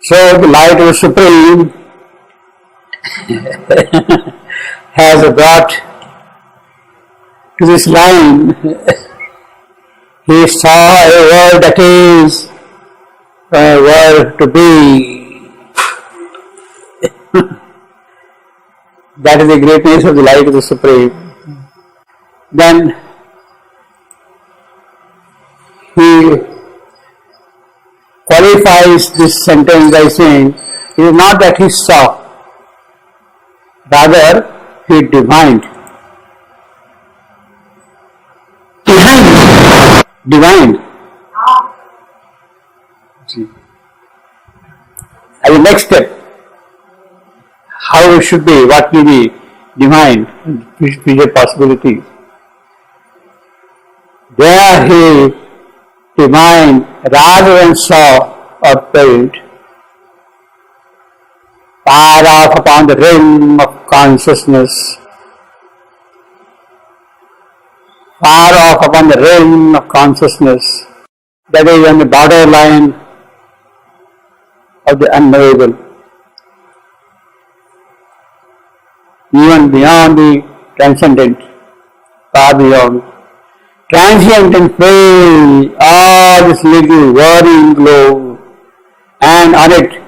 So the light of the Supreme has brought to this line. He saw a world that is a world to be. That is the greatness of the light of the Supreme. Then he qualifies this sentence by saying, it is not that he saw, rather he divined. Divined. As the next step, how it should be, what will be divined, future possibilities. There he divined rather than saw or felt, far off upon the rim of consciousness, far off upon the rim of consciousness, that is on the borderline of the unknowable, even beyond the transcendent, far beyond. Transient and frail, all this little whirring globe, and on it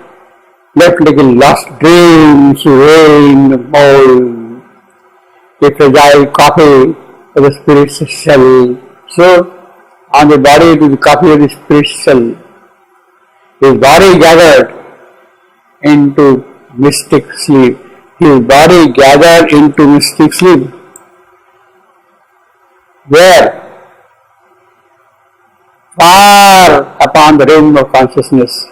left like a lost dream, swaying mold, a fragile copy of the spirit's shell. So, on the body it is the copy of the spirit's shell. His body gathered into mystic sleep. His body gathered into mystic sleep. Where? Far upon the rim of consciousness.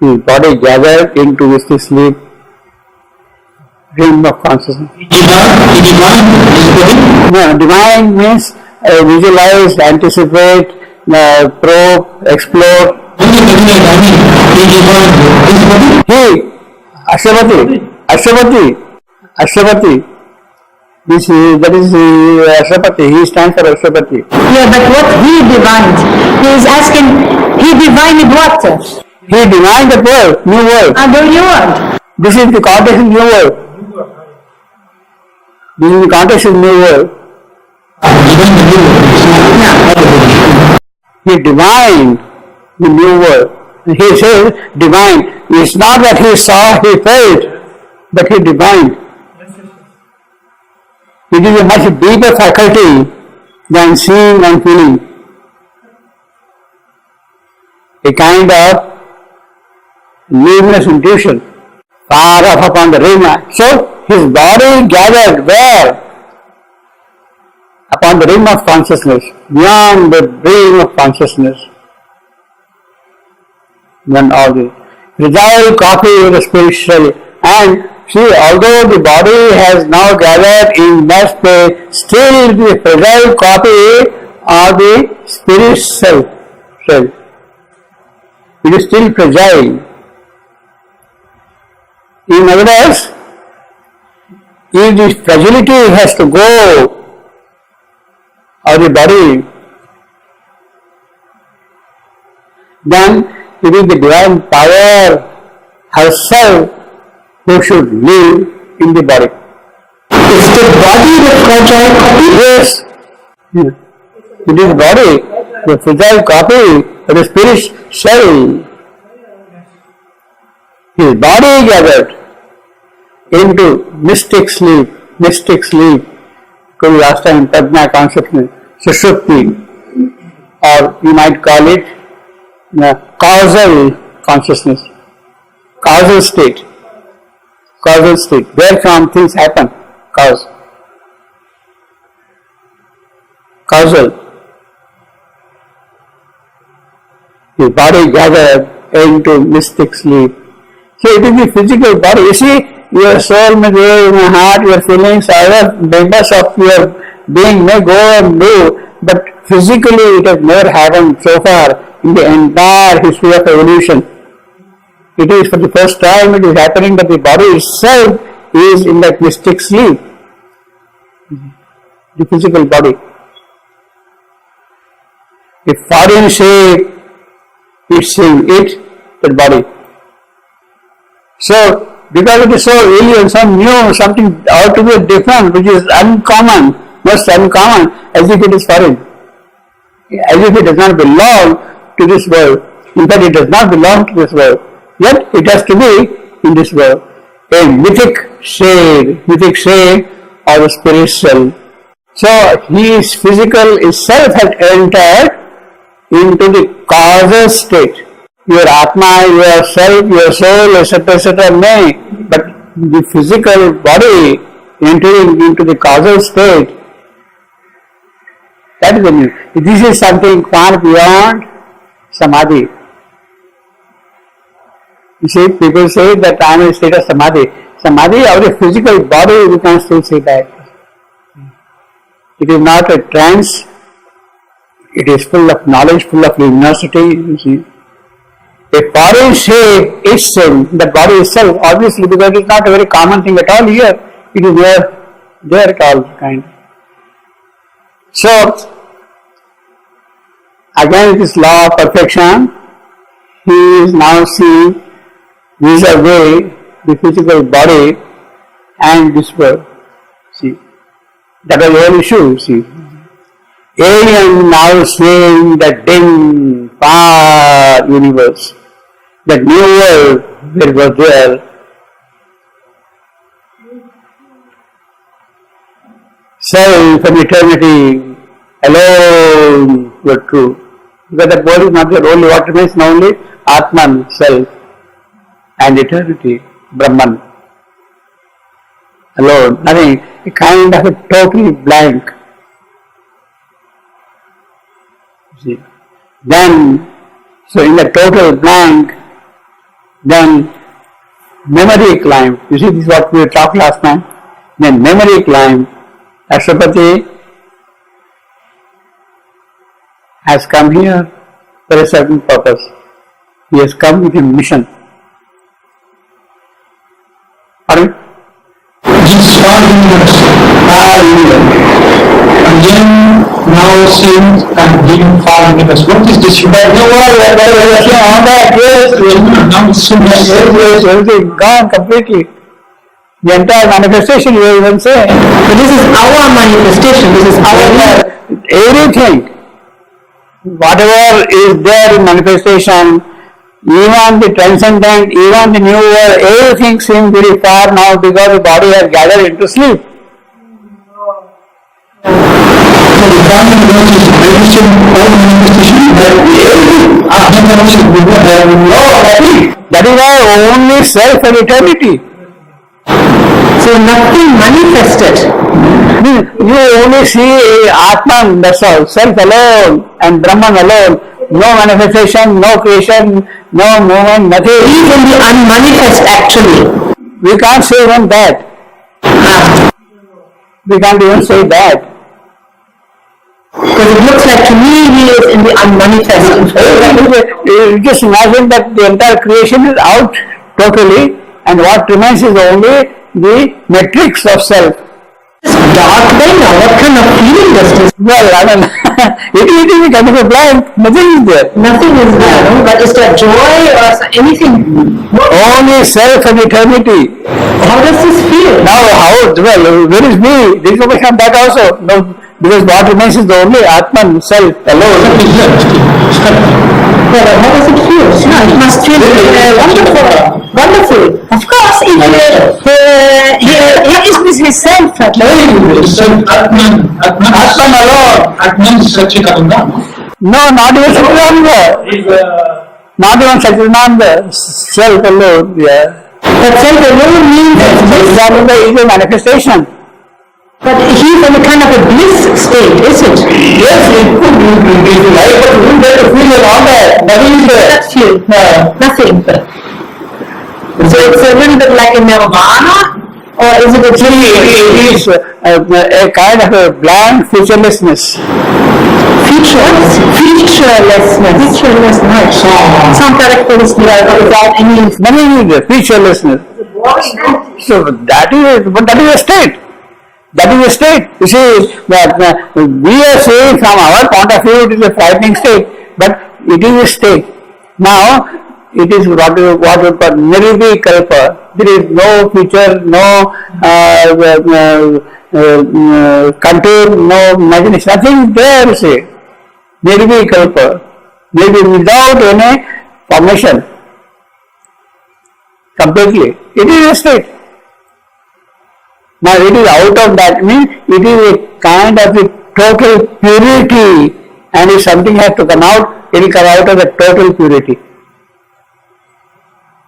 His body gathered into mystic sleep, rim of consciousness. No, divine means visualize, anticipate, probe, explore. He, Ashwapati. That is Ashwapati. He stands for Ashwapati. Yeah, but what he divined? He is asking, he divined what? He divined the world, new world. The new world. This is the context of new world. This is the context of new world. He divined the new world. He says divine. It's not that he saw, he felt, but he divined. It is a much deeper faculty than seeing and feeling. A kind of luminous intuition, far off upon the rim. So his body gathered where? Upon the rim of consciousness, beyond the rim of consciousness. Then all the fragile copy of the spiritual. And see, although the body has now gathered in that space, still the fragile copy of the spirit self. It is still fragile. In other words, if the fragility has to go of the body, then it is the divine power herself who should live in the body. Is the body the fragile copy? Yes. It is the body, the fragile copy of the spirit's shell. His body gathered into mystic sleep, because last time Prajna consciousness, Sushupti, or you might call it causal consciousness, causal state, wherefrom things happen, causal. His body gathered into mystic sleep. So it is the physical body. You see, your soul may go, your heart, your feelings, other members of your being may go and do, but physically it has never happened so far in the entire history of evolution. It is for the first time it is happening that the body itself is in that mystic sleep. The physical body. A foreign shape, it's in it, that body. So, because it is so alien, so new, something altogether different, which is uncommon, most uncommon, as if it is foreign. As if it does not belong to this world. In fact, it does not belong to this world. Yet, it has to be in this world. A mythic shade of the spiritual. So, his physical self has entered into the causal state. Your Atma, your self, your soul, etc. may, but the physical body entering into the causal state, that is the new. This is something far beyond Samadhi. You see, people say that I am in a state of Samadhi. Samadhi of the physical body, we can still say that. It is not a trance, it is full of knowledge, full of luminosity, you see. A foreign shape is the body itself, obviously, because it is not a very common thing at all here. It is there at all kind. So, again this law of perfection, he is now seeing vis-a-vis the physical body and this world. See, that was the whole issue, see. Alien now seeing the dim, far universe, the new world that was there. Self and eternity alone were true. Because that world is not there, only what remains now only Atman, self, and eternity, Brahman. Alone, nothing, a kind of a totally blank. See. Then, so in the total blank, then memory climb. You see, this is what we talked last time. Then memory climb. Ashwapati has come here for a certain purpose. He has come with a mission. Pardon? This far universe. Again, now seeing and being far universe. What is this universe? Now it's everything gone completely. The entire manifestation, you even say. But this is our manifestation, this is our Everything. Whatever is there in manifestation, even the transcendent, even the new world, everything seems very far now because the body has gathered into sleep. That is why only self and eternity. So nothing manifested. You only see Atman, that's all, self alone and Brahman alone. No manifestation, no creation, no movement, nothing. Even the unmanifest actually. We can't say even that. We can't even say that. Because it looks like to me he is in the unmanifest. You just imagine that the entire creation is out totally and what remains is only the matrix of self. Dark then now, what kind of feeling does this? Well, I don't know. It is a kind of a blank, nothing is there. Nothing is there, no? But is there joy or anything? Only self and eternity. How does this feel? Now how, well, where is me? This will come back also. No, because what remains is the only Atman, self, alone. Well, how does it feel? No, it must feel wonderful. Wonderful. Of course, if he is his self. Atman alone. Atman Satchitananda. No, not even Satchitananda. Not even Satchitananda. Self alone, yeah. But self alone means Satchitananda is a manifestation. but he's in a kind of a bliss state, is it? Yes, it could be like, but we get to feel all that. Nothing is there. That's feel. Nothing. So it's a little bit like a nirvana, or is it a It is a kind of a blank featurelessness. Featurelessness. Some characteristics without any. Nothing is there, featurelessness. So that is a state. That is a state. You see, that we are saying from our point of view it is a frightening state, but it is a state. Now, it is what we call nirvikalpa. There is no feature, no contour, no imagination, nothing there, say. Nirvikalpa. Maybe without any formation. Completely. It is a state. Now it is out of that, means it is a kind of a total purity, and if something has to come out, it will come out of the total purity.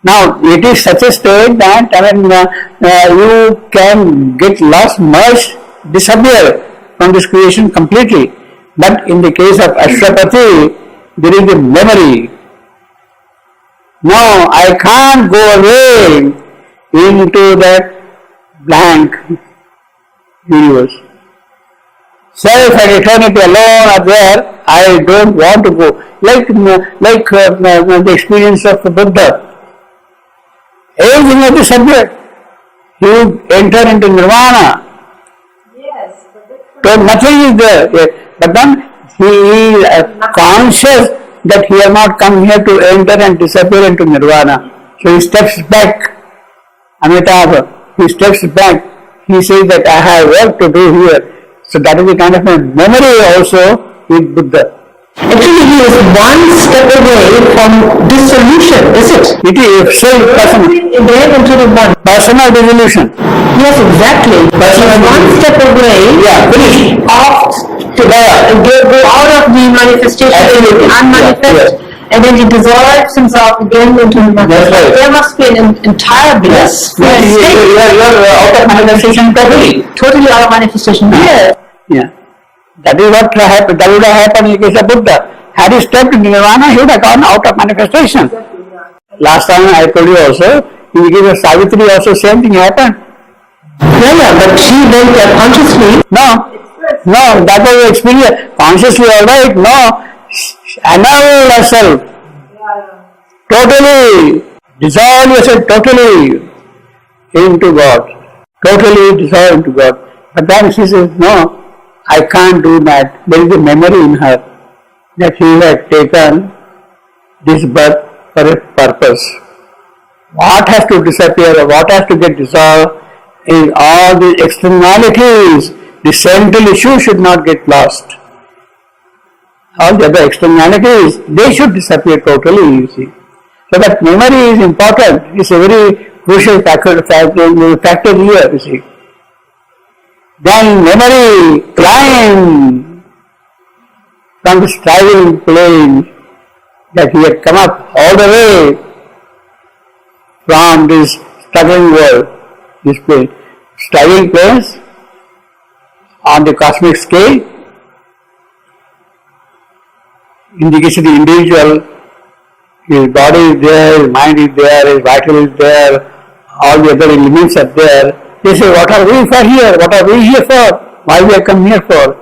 Now it is such a state that you can get lost, merge, disappear from this creation completely. But in the case of Ashwapati, there is a memory. No, I can't go away into that blank universe. Self and eternity alone are there. I don't want to go. Like the experience of the Buddha. Everything has disappeared. You enter into nirvana. Yes. So nothing is there. But then he is conscious that he has not come here to enter and disappear into nirvana. So he steps back. Amitabha. He steps back. He says that I have work to do here. So that is a kind of a memory also with Buddha. Actually, he is one step away from dissolution, is it? It is personal. There into the one. Personal dissolution. Yes, exactly. But he is one step away to go out of the manifestation, unmanifest, and then he dissolves himself again into the manifest. Right. There must be an entire bliss. You are out of manifestation totally. Totally out of manifestation. Yes. Yeah. That is what happened. That would have happened in the case of Buddha. Had he stepped into nirvana, he would have gone out of manifestation. Last time I told you also, in the case of Savitri also same thing happened. Yeah, but she went there consciously. No, that was the experience. Consciously, alright, no. Annul yourself. Totally. Dissolve yourself totally into God. Totally dissolve into God. But then she says, no, I can't do that. There is a memory in her that he had taken this birth for a purpose. What has to disappear or what has to get dissolved is all the externalities. The central issue should not get lost. All the other externalities, they should disappear totally, you see. So that memory is important. It's a very crucial factor here, you see. Then memory climb from the striving plane that he had come up all the way from this struggling world, this plane. Striving planes on the cosmic scale, in the case of the individual, his body is there, his mind is there, his vital is there, all the other elements are there. They say, what are we for here? What are we here for? Why we have come here for?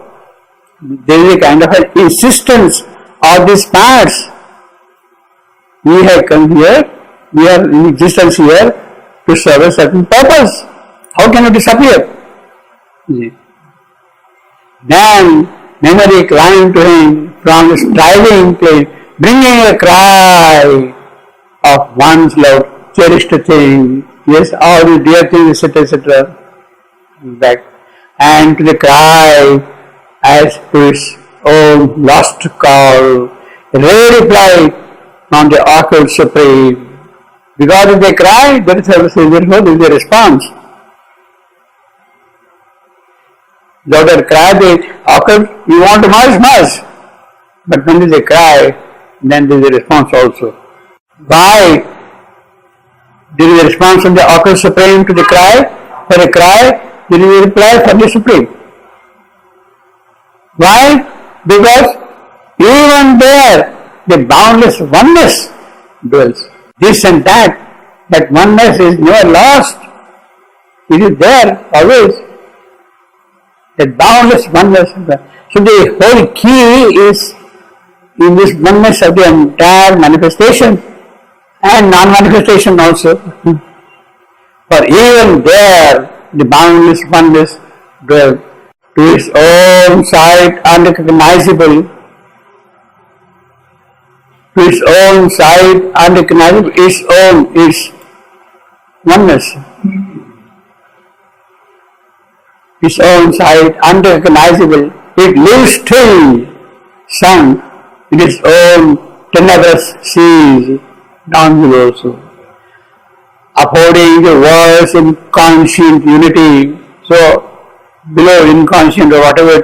There is a kind of an insistence of these parts. We have come here, we are in existence here to serve a certain purpose. How can it disappear? Then memory climbed to him from the striving place, bringing a cry of one's love, cherished thing, yes, all the dear things, etc., back, and to the cry as to his own lost call, a reply from the occult supreme. Because if they cry, there is a response. Though they cry, they occult, you want to merge. But when they cry, then there is a response also. Why? There is a response from the occult supreme to the cry. For a cry, there is a reply from the supreme. Why? Because even there, the boundless oneness dwells. This and that, but oneness is never lost. It is there always. That boundless oneness. So the whole key is in this oneness of the entire manifestation and non-manifestation also. For even there, the boundless oneness dwells to its own sight unrecognizable, to to its own sight, unrecognizable, its own is oneness. Its own sight, unrecognizable, it lives still, sunk in its own tenebrous seas down below. So, upholding the world's inconscient unity. So, below inconscient or whatever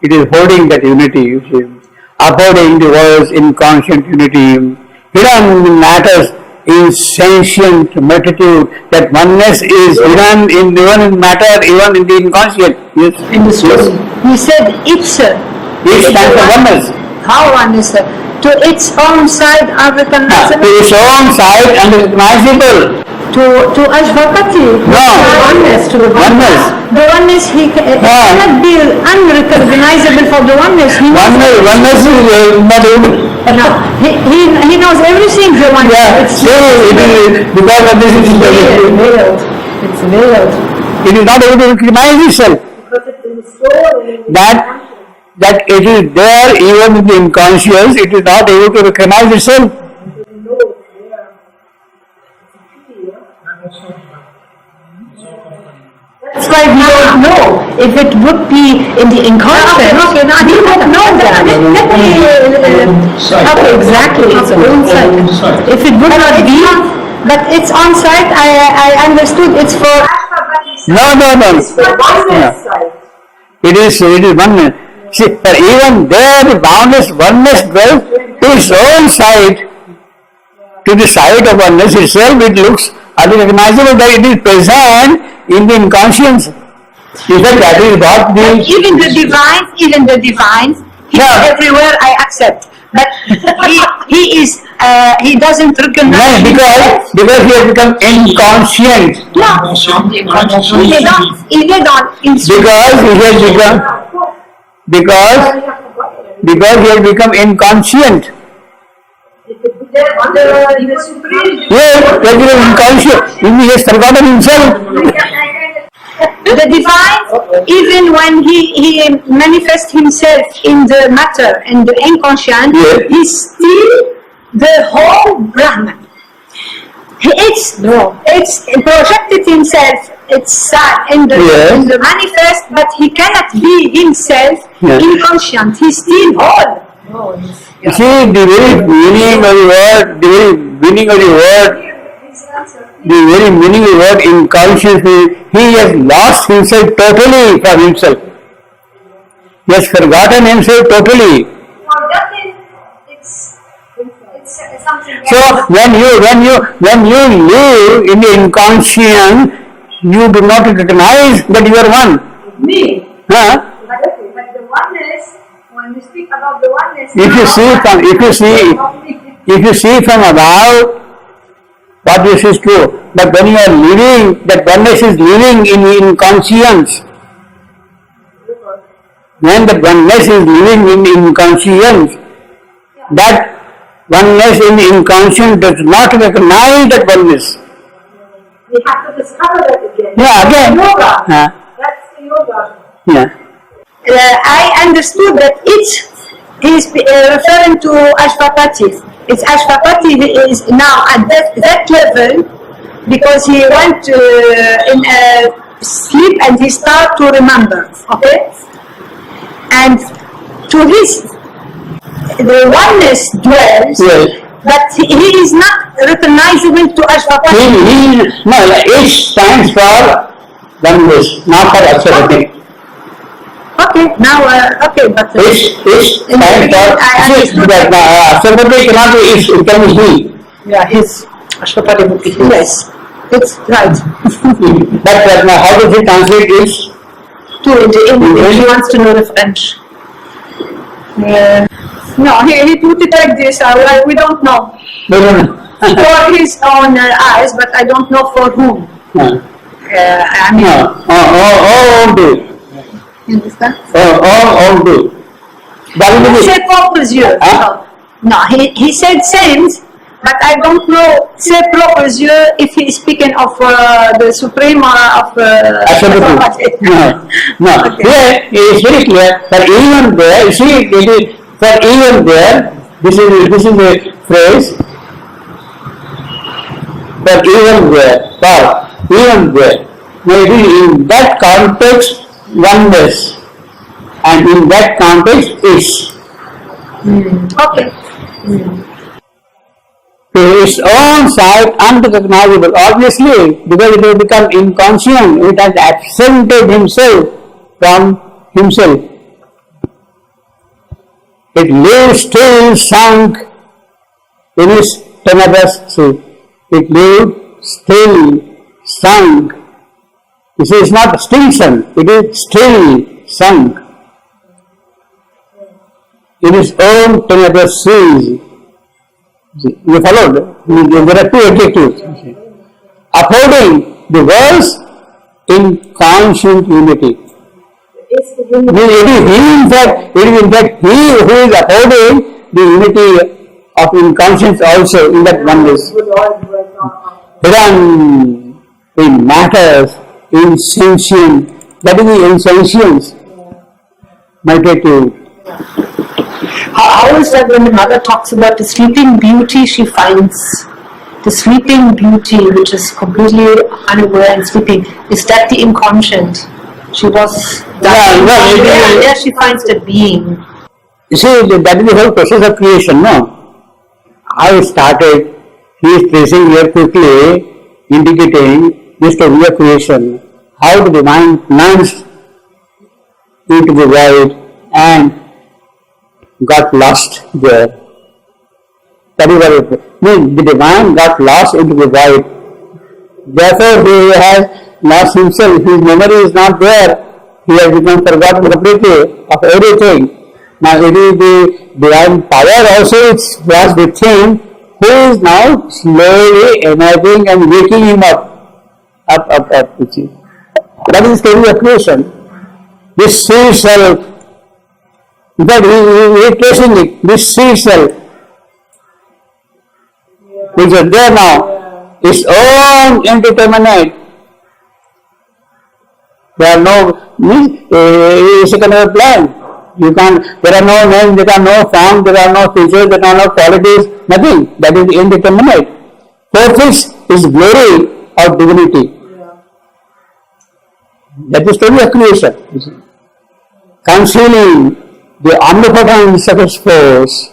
it is holding that unity, you see. Upholding the world's inconscient unity. Hidden in matter's insentient multitude, that oneness is hidden in even in matter, even in the inconscient. Yes. In the story. He said it's It stands for oneness. how oneness? To its own side To unrecognizable. its own sight unrecognizable. To Ashvapati. No. Oneness. To the Oneness. The oneness it cannot be unrecognizable for the oneness. He knows, Oneness is not able. no, he knows everything the oneness. Yeah, It's so it is because of this it is veiled. It's veiled. it is not able to recognize itself. That it is there even in the unconscious, it is not able to recognize itself. That's why we don't know. If it would be in the inconscious, we would know that. Okay, exactly. It's on site. If it would not be, but it's on site, I understood it's for No. It is oneness. See, but even there the boundless oneness dwells to its own sight, to the sight of oneness itself, it looks unrecognizable that it is present in the inconscience. In fact, that is what the even the divines, he's Yeah. everywhere, I accept. But he doesn't no, recognize because he has become inconscient. No, he don't Because he has become inconscient. Yes, that is inconscient. He has forgotten himself. The divine, even when he manifests himself in the matter, in the inconscient, Yes. he's still the whole Brahman. It's projected himself. It's in the manifest, but he cannot be himself Yes. inconscient. He's still whole. You see, the very meaning of the word, inconscious is he has lost himself totally from himself. He has forgotten himself totally. So when you live in the inconscient, you do not recognize that you are one. Me. Huh? But the oneness, when we speak about the oneness, If you see from above, what this is true. But when you are living, that oneness is living in inconscience. When the oneness is living in inconscience, that oneness in inconscience does not recognize that oneness. we have to discover that again. Yeah, again. Yoga. Yeah. That's the yoga. Yeah. I understood that he's referring to Ashvapati. It's Ashvapati is now at that level because he went in sleep and he started to remember. Okay, and to the oneness dwells, Yes. but he is not recognizable to Ashvapati. H stands for oneness, not for absolute. Okay, now but H stands for absolute cannot be H, it can be he. yeah, his Ashvapati would be his. Yes, it's right. But how does it translate H? To the English. He wants to know the French. No, he put it like this. We don't know. No. For his own eyes, but I don't know for whom. I mean, All do. you understand? All do. C'est propres yeux. Huh? No, he said saints, but I don't know ses propres yeux if he is speaking of the Supreme or of Absolutely. No. Okay. Here it is very clear that even there, you see, for even there, This is a phrase for evenware. Maybe in that context, oneness, and in that context, is. Okay. To its own side, unrecognizable. Obviously, because it will become inconscient, it has absented himself from himself. It lives still sunk in its tenebrous sea. It lived still sunk. You see, it's not still sunk, it is still sunk in its own tenebrous seas. You followed? There are two adjectives. Upholding the world's inconscient unity. It is in fact he who is upholding the unity of inconscience also in that oneness. Hidden in matters, insentient, that is the insentience, meditative. How is that when the mother talks about the sleeping beauty she finds? The sleeping beauty which is completely unaware and sleeping, is that the inconscient? She was there she finds the being. You see, that is the whole process of creation, no? How it started, he is tracing here quickly, indicating the story of creation, how the divine plunged into the void and got lost there. That is what it means. The divine got lost into the void. Therefore, he has lost himself. His memory is not there. He has become forgotten completely of everything. Now, it is the divine power also was with him, who is now slowly emerging and waking him up. You see. That is the story of creation. This sea self, in fact, he is tracing it, this sea self, which is there now, its own indeterminate. There are no, it's a kind of a plan. You can't, there are no names, there are no forms, there are no features, there are no qualities, nothing. That is indeterminate. Fourth is glory or divinity. That is the story of creation. Concealing the omnipotence of its force,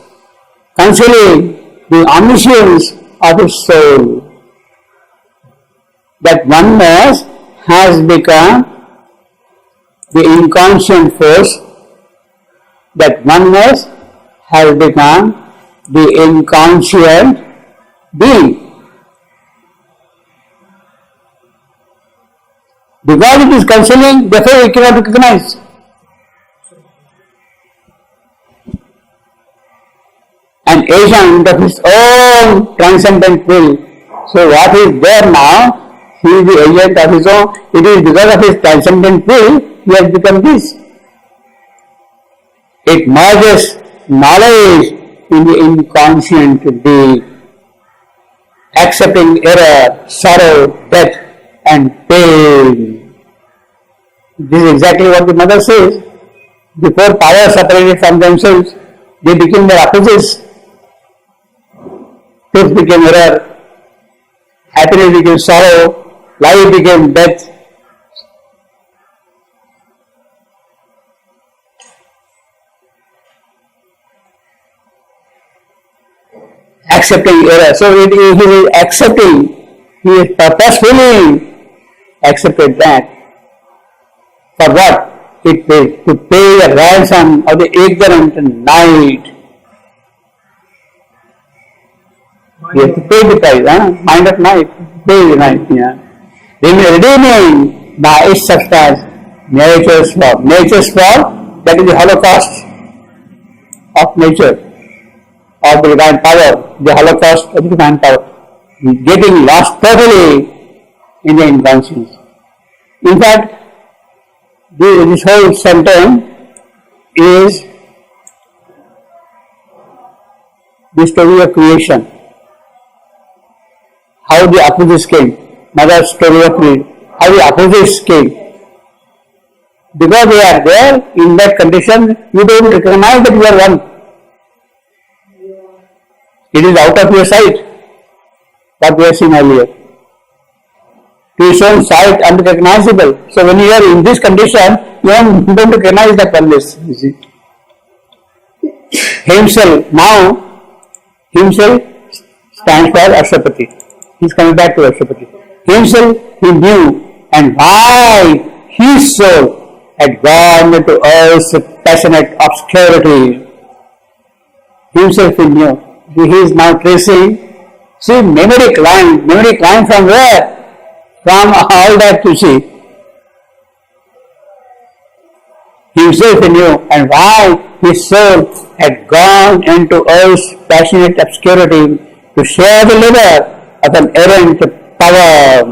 concealing the omniscience of its soul. That oneness has become the inconscient force. That oneness has become the inconscient being. Because it is concealing, therefore we cannot recognize. An agent of his own transcendent will. So what is there now, he is the agent of his own. It is because of his transcendent will, he has become this. It merges knowledge in the inconscient deed, accepting error, sorrow, death and pain. This is exactly what the mother says. Before powers separated from themselves, they became their opposites. Truth became error, happiness became sorrow, life became death. Accepting error. So he is accepting, he is purposefully accepted that. For what? It paid to pay the ransom of the ignorant night. You have to pay the price, mind of night, pay the night. Yeah. Redeeming by its substance nature's fall. Nature's fall, that is the holocaust of nature, of the divine power, the holocaust of the divine power. Getting lost totally in the inconscience. In fact, this whole sentence is the story of creation. How the opposites came. Mother's story of creation. How the opposites came. Because they are there in that condition, you don't recognize that you are one. It is out of your sight. What we have seen earlier. To his own sight unrecognizable. So when you are in this condition, you are not going to recognize that oneness. You see. Himself, now, himself stands for Ashwapati. He is coming back to Ashwapati. Himself he knew, and why his soul had gone into earth's passionate obscurity. Himself he knew. He is now tracing. See, memory climbed from where? From all that you see. Himself he knew, and why his soul had gone into earth's passionate obscurity to share the labor of an errant power,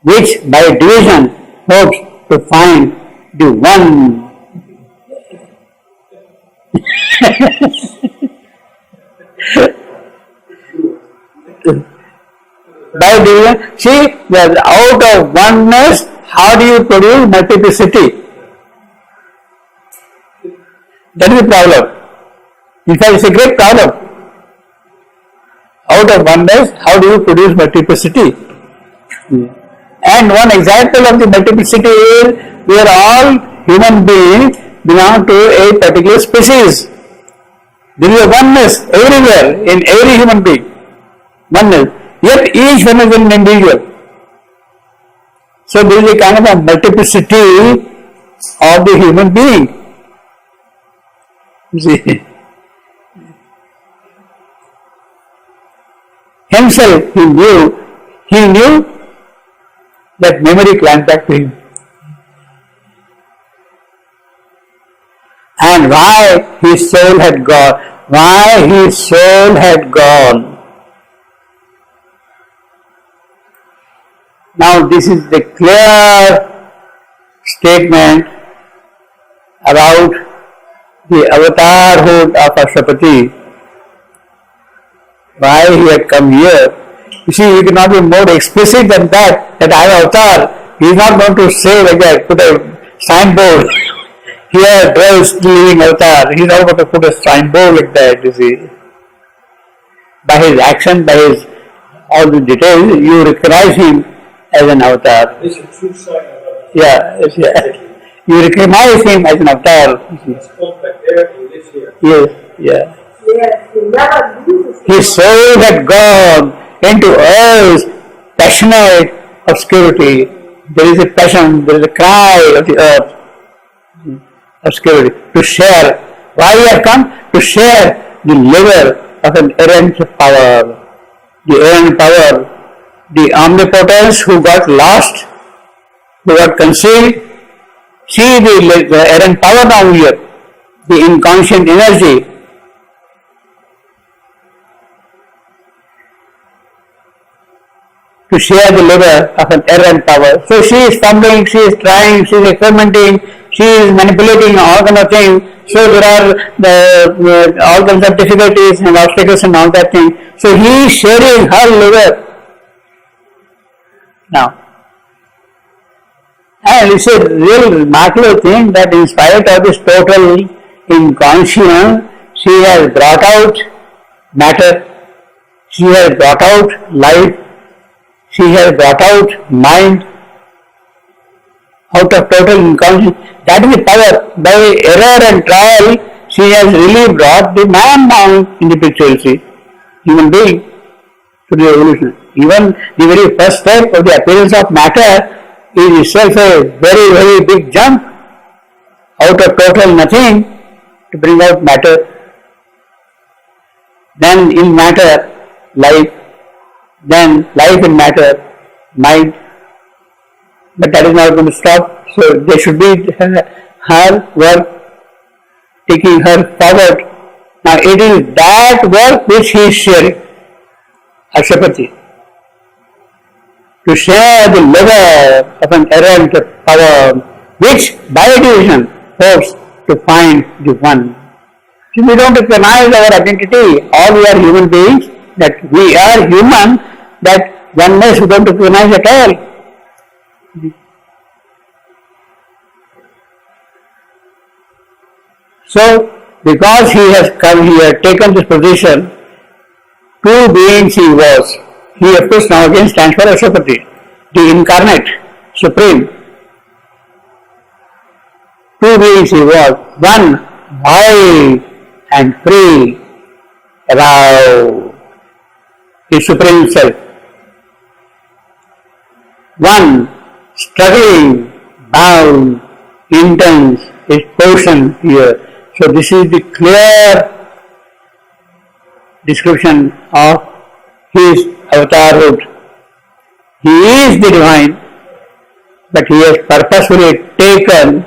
which by division hopes to find the one. By division, see, that out of oneness, how do you produce multiplicity? That is the problem. In fact, it's a great problem. Out of oneness, how do you produce multiplicity? And one example of the multiplicity is we are all human beings belong to a particular species. There is a oneness everywhere in every human being. Oneness. Yet each one is an individual. So there is a kind of a multiplicity of the human being. You see. Himself he knew that memory climbed back to him. And why his soul had gone. Now this is the clear statement about the avatarhood of Ashwapati. Why he had come here. You see, you cannot be more explicit than that I am avatar. He is not going to say like that, put a signboard. Here dwells the living avatar. He is not going to put a signboard like that, you see. By his action, by his all the details, you recognize him as an avatar. It's a true sign of Yeah. You recognize him as an avatar. spoke back there, he lives here. Yes, yeah. Yes, he never loses. His soul had gone into earth's passionate obscurity. There is a passion, there is a cry of the earth. Obscurity. To share. Why he had come? To share the labor of an errant power. The errant power. The omnipotence who got lost, who got concealed. See the errant power down here. The inconscient energy. To share the labor of an errant power. So she is stumbling, she is trying, she is experimenting, she is manipulating all kind of things. So there are all kinds of difficulties and obstacles and all that thing. So he is sharing her labor. Now, and it's a real remarkable thing that in spite of this total inconscience, she has brought out matter, she has brought out life, she has brought out mind out of total inconscience. That is the power. By error and trial, she has really brought the man down in the picture, you see, human being, to the evolution. Even the very first step of the appearance of matter is itself a very, very big jump out of total nothing to bring out matter. Then in matter, life. Then life in matter, mind. But that is not going to stop. So there should be her work taking her forward. Now it is that work which he is sharing, Ashwapati. To share the labor of an errant power, which by division hopes to find the one. See, we don't recognize our identity. All we are human beings, that we are human, that oneness we don't recognize at all. So, because he has come here, taken this position, Two beings he was. He of course now again stands for Ashwapati, the incarnate, supreme. Two beings he was, one wide and free, above the supreme self. One struggling, bound, intense, is portion here. So this is the clear description of his avatarhood. He is the divine, but he has purposefully taken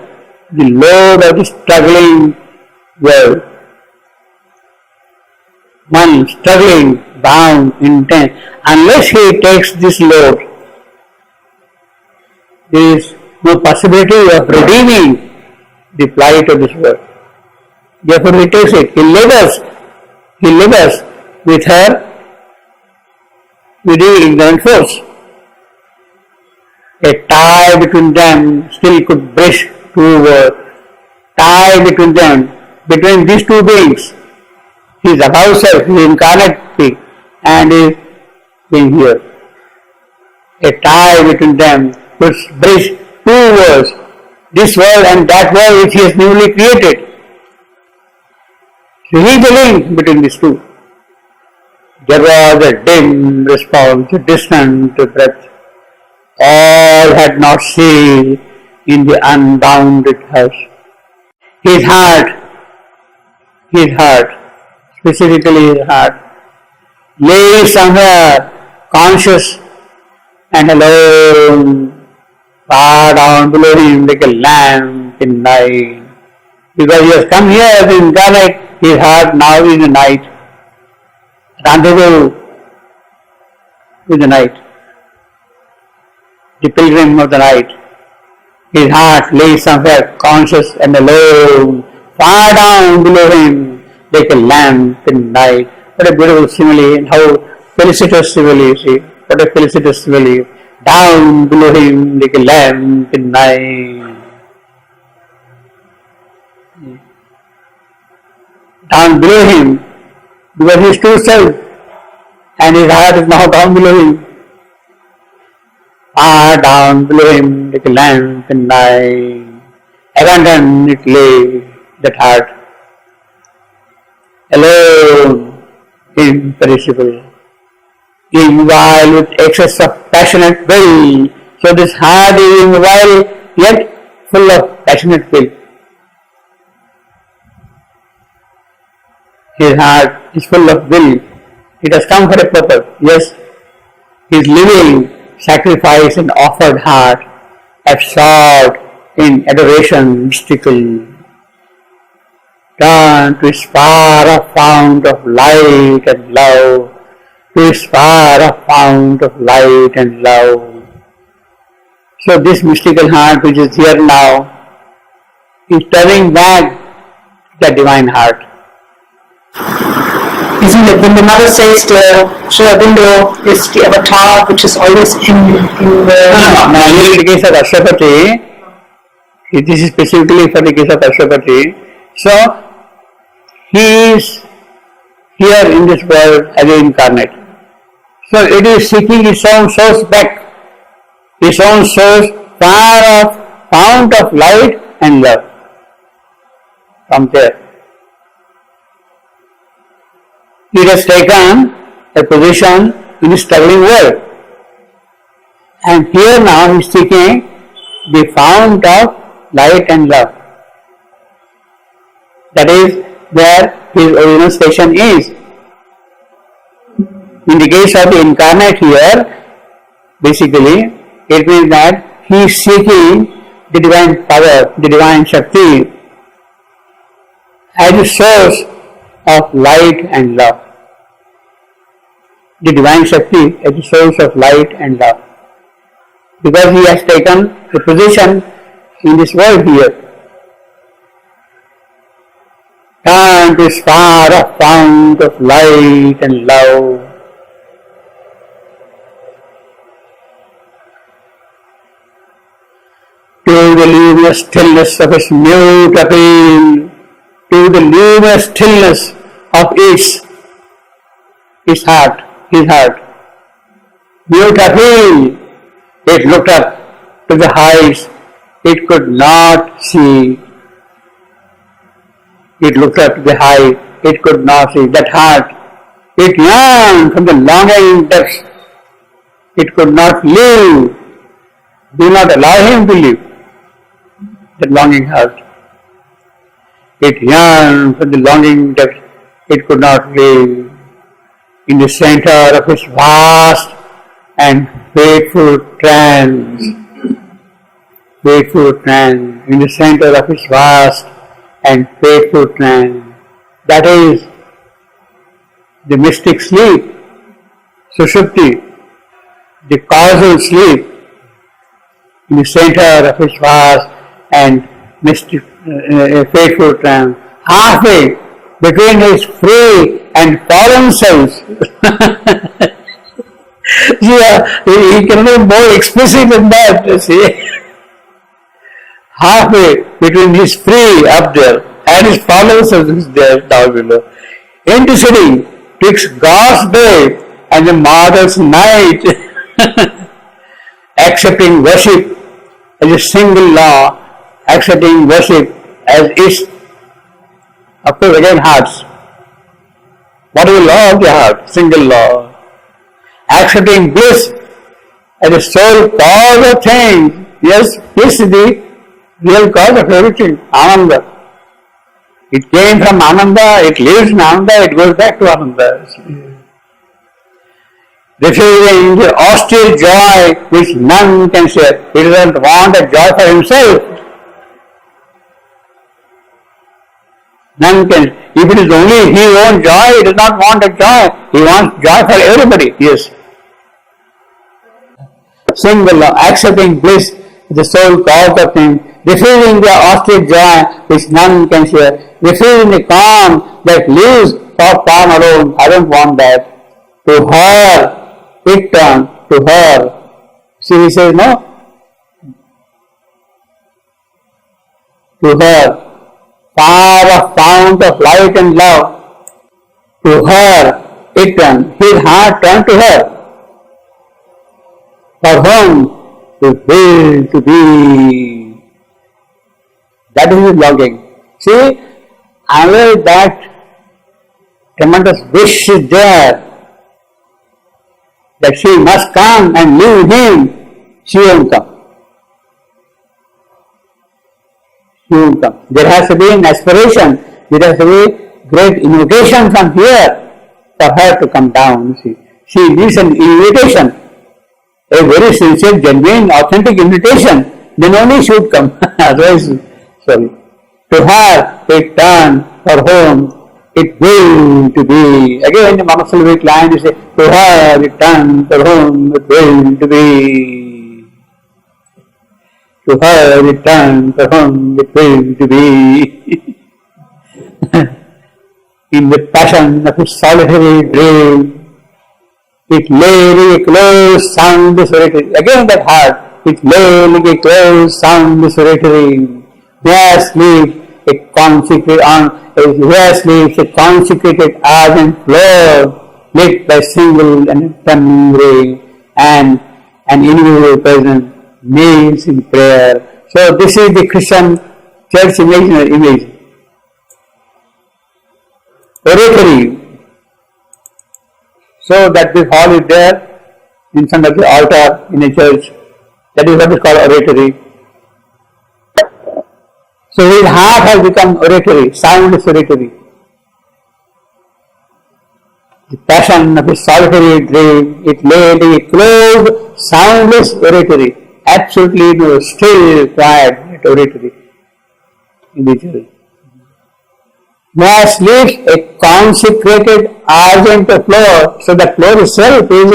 the load of the struggling world. One struggling, bound, intense. Unless he takes this load, there is no possibility of redeeming the plight of this world. Therefore he takes it. He labors with her, with the ignorant force. A tie between them still could bridge two worlds. Tie between them, between these two beings. He is above self, he is incarnate being, and is being here. A tie between them could bridge two worlds, this world and that world which he has newly created. So he is the link between these two. There was a dim response, a distant breath. All had not seen in the unbounded hush. His heart, specifically his heart, lay somewhere conscious and alone, far down below him like a lamp in night. Because he has come here as incarnate, his heart now is the night. Rendezvous with the night. The pilgrim of the night. His heart lay somewhere conscious and alone, far down below him, like a lamp in night. What a beautiful simile, and how felicitous simile, you see. What a felicitous simile. Down below him, like a lamp in night. Down below him, because he is true self, and his heart is now down below him. Far down below him, like a lamp in night. Abandoned it lay, that heart. Alone, imperishable, immobile with excess of passionate will. So this heart is immobile, yet full of passionate will. His heart is full of will. It has come for a purpose. Yes, his living, sacrifice and offered heart, absorbed in adoration mystical. Turn to his far off fount of light and love, to his far off fount of light and love. So this mystical heart which is here now is turning back the divine heart. Isn't it when the mother says to Sri Aurobindo is the avatar which is always in the... Now here in the case of Ashwapati, this is specifically for the case of Ashwapati, so he is here in this world as an incarnate. So it is seeking its own source back, its own source, far off, fount of light and love. From there. It has taken a position in the struggling world. And here now he is seeking the fount of light and love. That is where his original station is. In the case of the incarnate here, basically, it means that he is seeking the divine power, the divine Shakti, as a source of light and love. The divine Shakti as a source of light and love. Because he has taken a position in this world here. Turn to his far off fount of light and love. To the luminous stillness of his mute appeal, to the luminous stillness of its his heart. Beautiful. It looked up to the heights. It could not see. It looked up to the height. It could not see. That heart, it yearned from the longing depths. It could not live. Do not allow him to live. That longing heart. It yearned from the longing depths. It could not live. In the center of its vast and faithful trance. In the center of its vast and faithful trance. That is the mystic sleep, Sushupti, the causal sleep, in the center of its vast and mystic, faithful trance, halfway between his free and fallen selves. He cannot be more explicit than that. See? Halfway between his free up there and his fallen selves there down below. Interceding twixt God's day and the martyr's night. Accepting worship as a single law, accepting worship as its, of course again, hearts. What is the law of the heart? Single law. Accepting bliss as the sole cause of things. Yes, bliss is the real cause of everything. Ananda. It came from Ananda, it lives in Ananda, it goes back to Ananda. Refusing the austere joy which none can share. He doesn't want a joy for himself. None can. If it is only his own joy, he does not want a joy. He wants joy for everybody. Yes. Single, accepting bliss, the sole cause of things. Refusing the austere joy which none can share. Refusing the calm that lives for calm alone. I don't want that. To her, it turned to her. See, he says, no? To her, fount of light and love. To her, it turned. His heart turned to her. For whom he willed to be. That is his longing. See, unless that tremendous wish is there, that she must come and live with him, she won't come. She won't come. There has to be an aspiration, there has to be great invitation from here for her to come down. She needs an invitation, a very sincere, genuine, authentic invitation, then only she would come. Otherwise, sorry. To her it turned, for whom it will to be. Again, the monosyllabic line is, to her it turned, for whom it will to be. To her it turned, for whom it will to be. In the passion of his solitary dream, it lay like a close, soundless solitary. Again that heart, it lay like a close, soundless solitary. There sleeps a consecrated ardent floor, lit by single and trembling ray, and an invisible presence kneels in prayer. So this is the Christian church image. Oratory. So that this hall is there in front of the altar in a church. That is what is called oratory. So his heart has become oratory, soundless oratory. The passion of his solitary dream, it lay like a closed, soundless oratory. Absolutely no, still, quiet oratory in the church. There sleeps a consecrated argent floor. So the floor itself is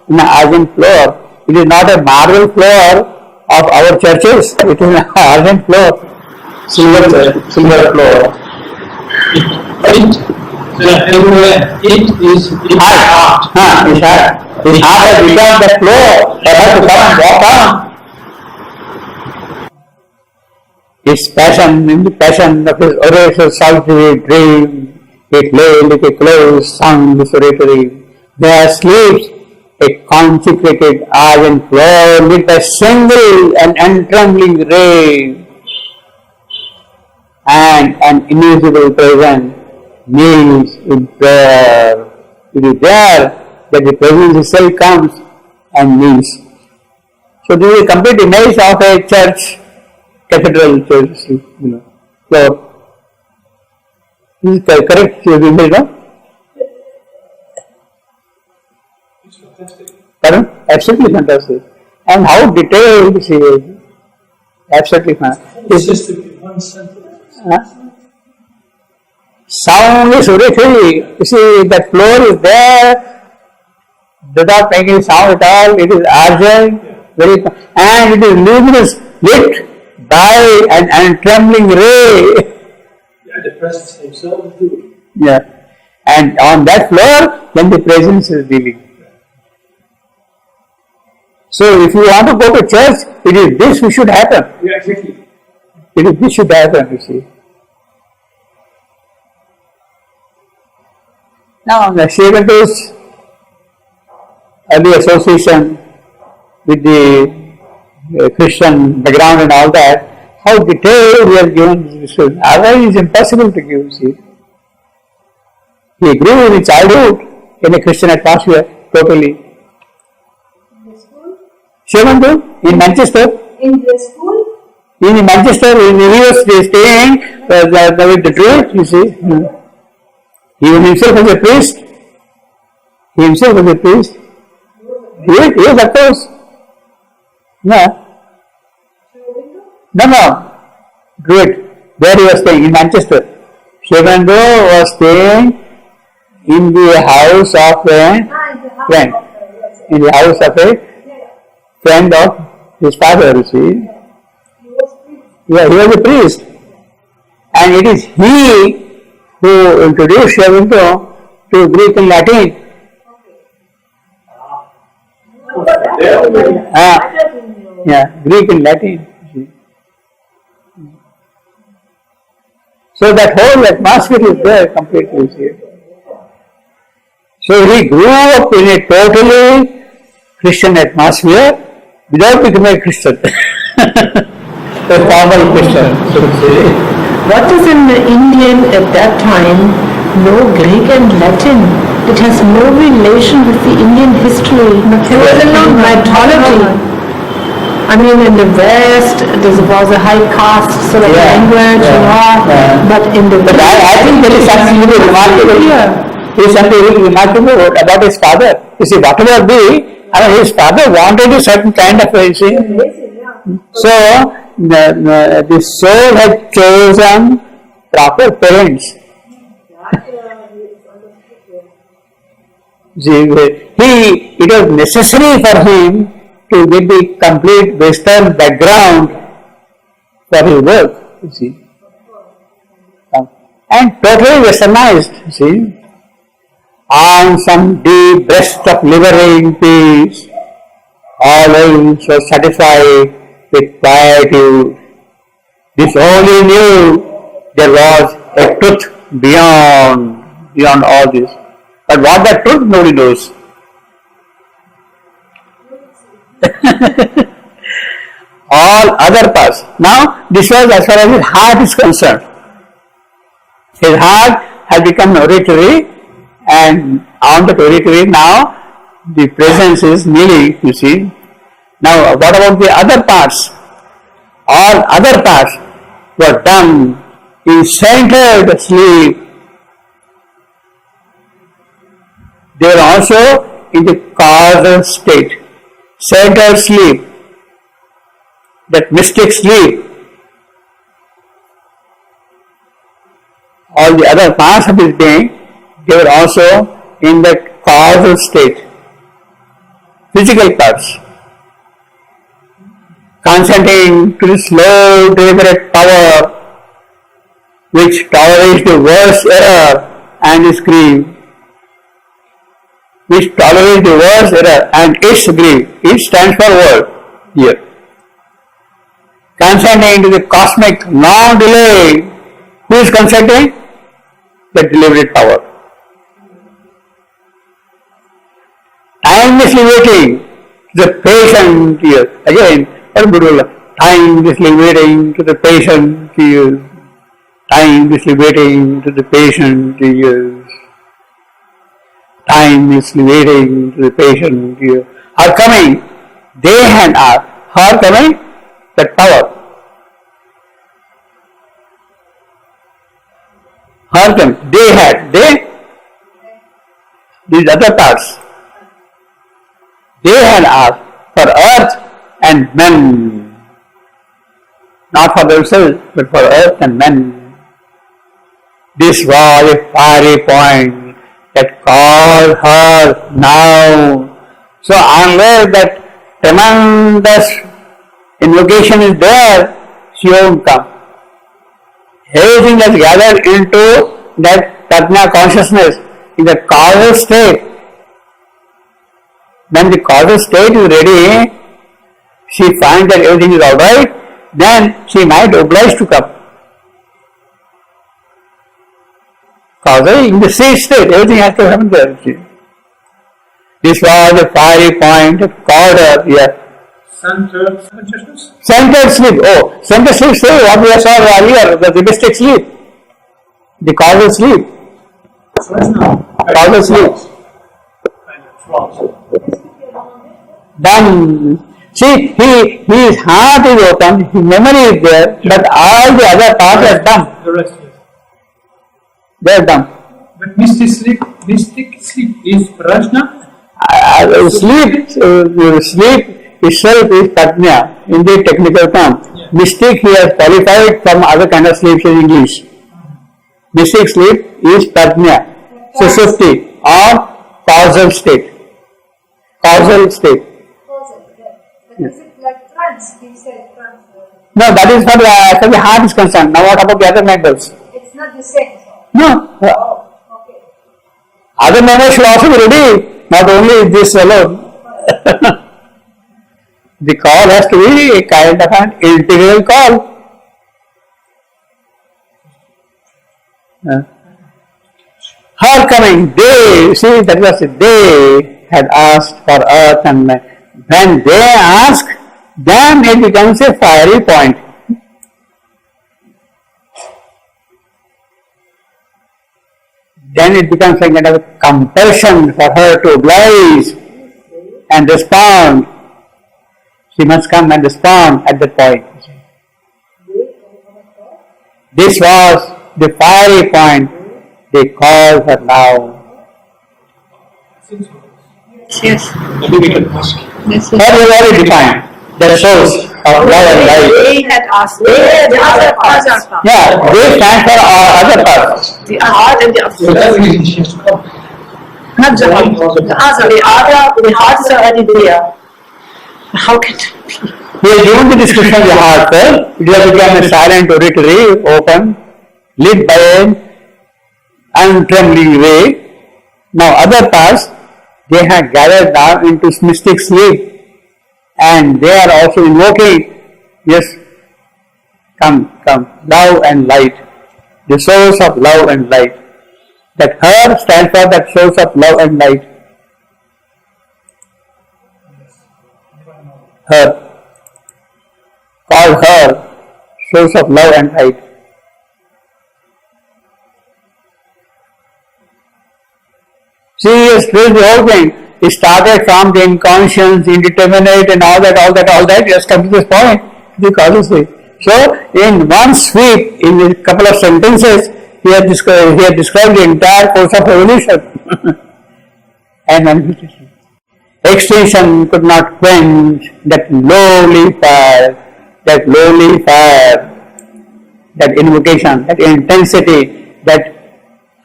an argent floor. It is not a marble floor of our churches. It is an argent floor. Silver floor. It is heart. His heart. His heart has become the floor for her to come and walk on. His passion, in the passion of his orational solitary dream, It lay like a closed sound repository. There sleeps a consecrated ardent flower with a single and untrembling ray, and an invisible presence kneels in prayer. It is there that the presence itself comes and kneels. So this is a complete image of a church, cathedral church, floor. This is correct image, no? It's fantastic. Pardon? Absolutely fantastic. And how detailed she is. Absolutely fantastic. It's just in one sentence. Sound is very, you see, that floor is there, without making sound at all. It is argent, very, and it is luminous, lit by an trembling ray. Yeah, the presence himself too. Yeah. And on that floor, then the presence is dealing. So if you want to go to church, it is this which should happen. Yeah, exactly. It is this should happen, you see. Now, the Shivanto's early association with the Christian background and all that, how detailed he has given this. Otherwise, it is impossible to give, you see. He grew in his childhood in a Christian atmosphere, totally. In the school? Shivanto in Manchester. In the school? In Manchester, he was staying with the Druids, you see. He himself was a priest. He himself was a priest. Yes, of course. No. No. Druid. There he was staying in Manchester. Shivando was staying in the house of a friend. In the house of a friend of his father, you see. Yeah, he was a priest. And it is he who introduced Shivanto to Greek and Latin. Greek and Latin. So that whole atmosphere is there completely. See. So he grew up in a totally Christian atmosphere without becoming a Christian. A formal Christian, so to say. What is in the Indian at that time? No Greek and Latin. It has no relation with the Indian history. There was no mythology. I mean, in the West, there was a high caste sort of language, but in the But I think there is something really remarkable. There is something really remarkable about his father. You see, whatever be, his father wanted a certain kind of a thing. So, the soul had chosen proper parents. It was necessary for him to get the complete Western background for his work, you see. And totally Westernized, you see. On some deep breast of liberating peace, always was satisfied with quietude. This only knew there was a truth beyond all this. But what that truth, nobody knows. All other parts. Now, this was as far as his heart is concerned. His heart has become oratory, and on the oratory now, the presence is kneeling, you see. Now, what about the other parts? All other parts were done in centered sleep. They were also in the causal state, centered sleep, that mystic sleep. All the other parts of his being, they were also in that causal state, physical parts, consenting to the slow, deliberate power which tolerates the worst error and its grief, which tolerates the worst error and its grief. It stands for word here. Consenting to the cosmic non-delay. Who is consenting? the deliberate power. Timelessly waiting to the patient ear. Again, timelessly waiting to the patient ears. Timelessly waiting to the patient ears. Timelessly waiting to the patient ears. Are coming, they and are coming, that power. Are coming, these other parts. They and are for earth and men. Not for themselves, but for earth and men. This was a fiery point that called her now. So unless that tremendous invocation is there, she won't come. Everything that's gathered into that Pratnya consciousness in the causal state. When the causal state is ready, she finds that everything is alright, then she might oblige to come. Causal, in the same state, everything has to happen there. This was the fiery point that called her here. Centered consciousness? Centered sleep. Oh, centered sleep, say what we saw earlier, the mystic sleep. The causal sleep. Causal sleep. Then, see, his heart is open, his memory is there, but all the other parts are dumb. The rest, yes. They are dumb. But mystic sleep is prajna? Sleep itself is pratnya in the technical term. Yeah. Mystic he has qualified from other kind of sleeps in English. Mystic sleep is pratnya, sushupti or causal state. Causal state. But is it like trance? You said trance. No, that is not as far as the heart is concerned. Now what about the other members? It's not the same. No. Okay. Other members should also be ready, not only this alone. The call has to be a kind of an integral call. Her coming, they, see that was it, they had asked for earth and men. When they ask, then it becomes a fiery point. Then it becomes a kind of a compulsion for her to oblige and respond. She must come and respond at that point. This was the fiery point. They call her now. Yes. Yes. That was already defined. The source of love and life. They had asked. They had the other parts. Yeah, they stand for other parts. The heart and the So that's the reason she has to come. not the heart. The other. The heart is already there. How can it be? He has given the description of the heart. It has become a silent oratory, open, lit by an untrembling ray. Now other parts, they have gathered now into mystic sleep. And they are also invoking, yes, come, love and light, the source of love and light. That her stands for that source of love and light. Her, call her source of love and light. See, he has traced the whole thing. It started from the inconscience, indeterminate and all that, he has come to this point, the causal state. So, in one sweep, in a couple of sentences, he had described the entire course of evolution. And manifestation. Extinction could not quench that lowly fire, that invocation, that intensity, that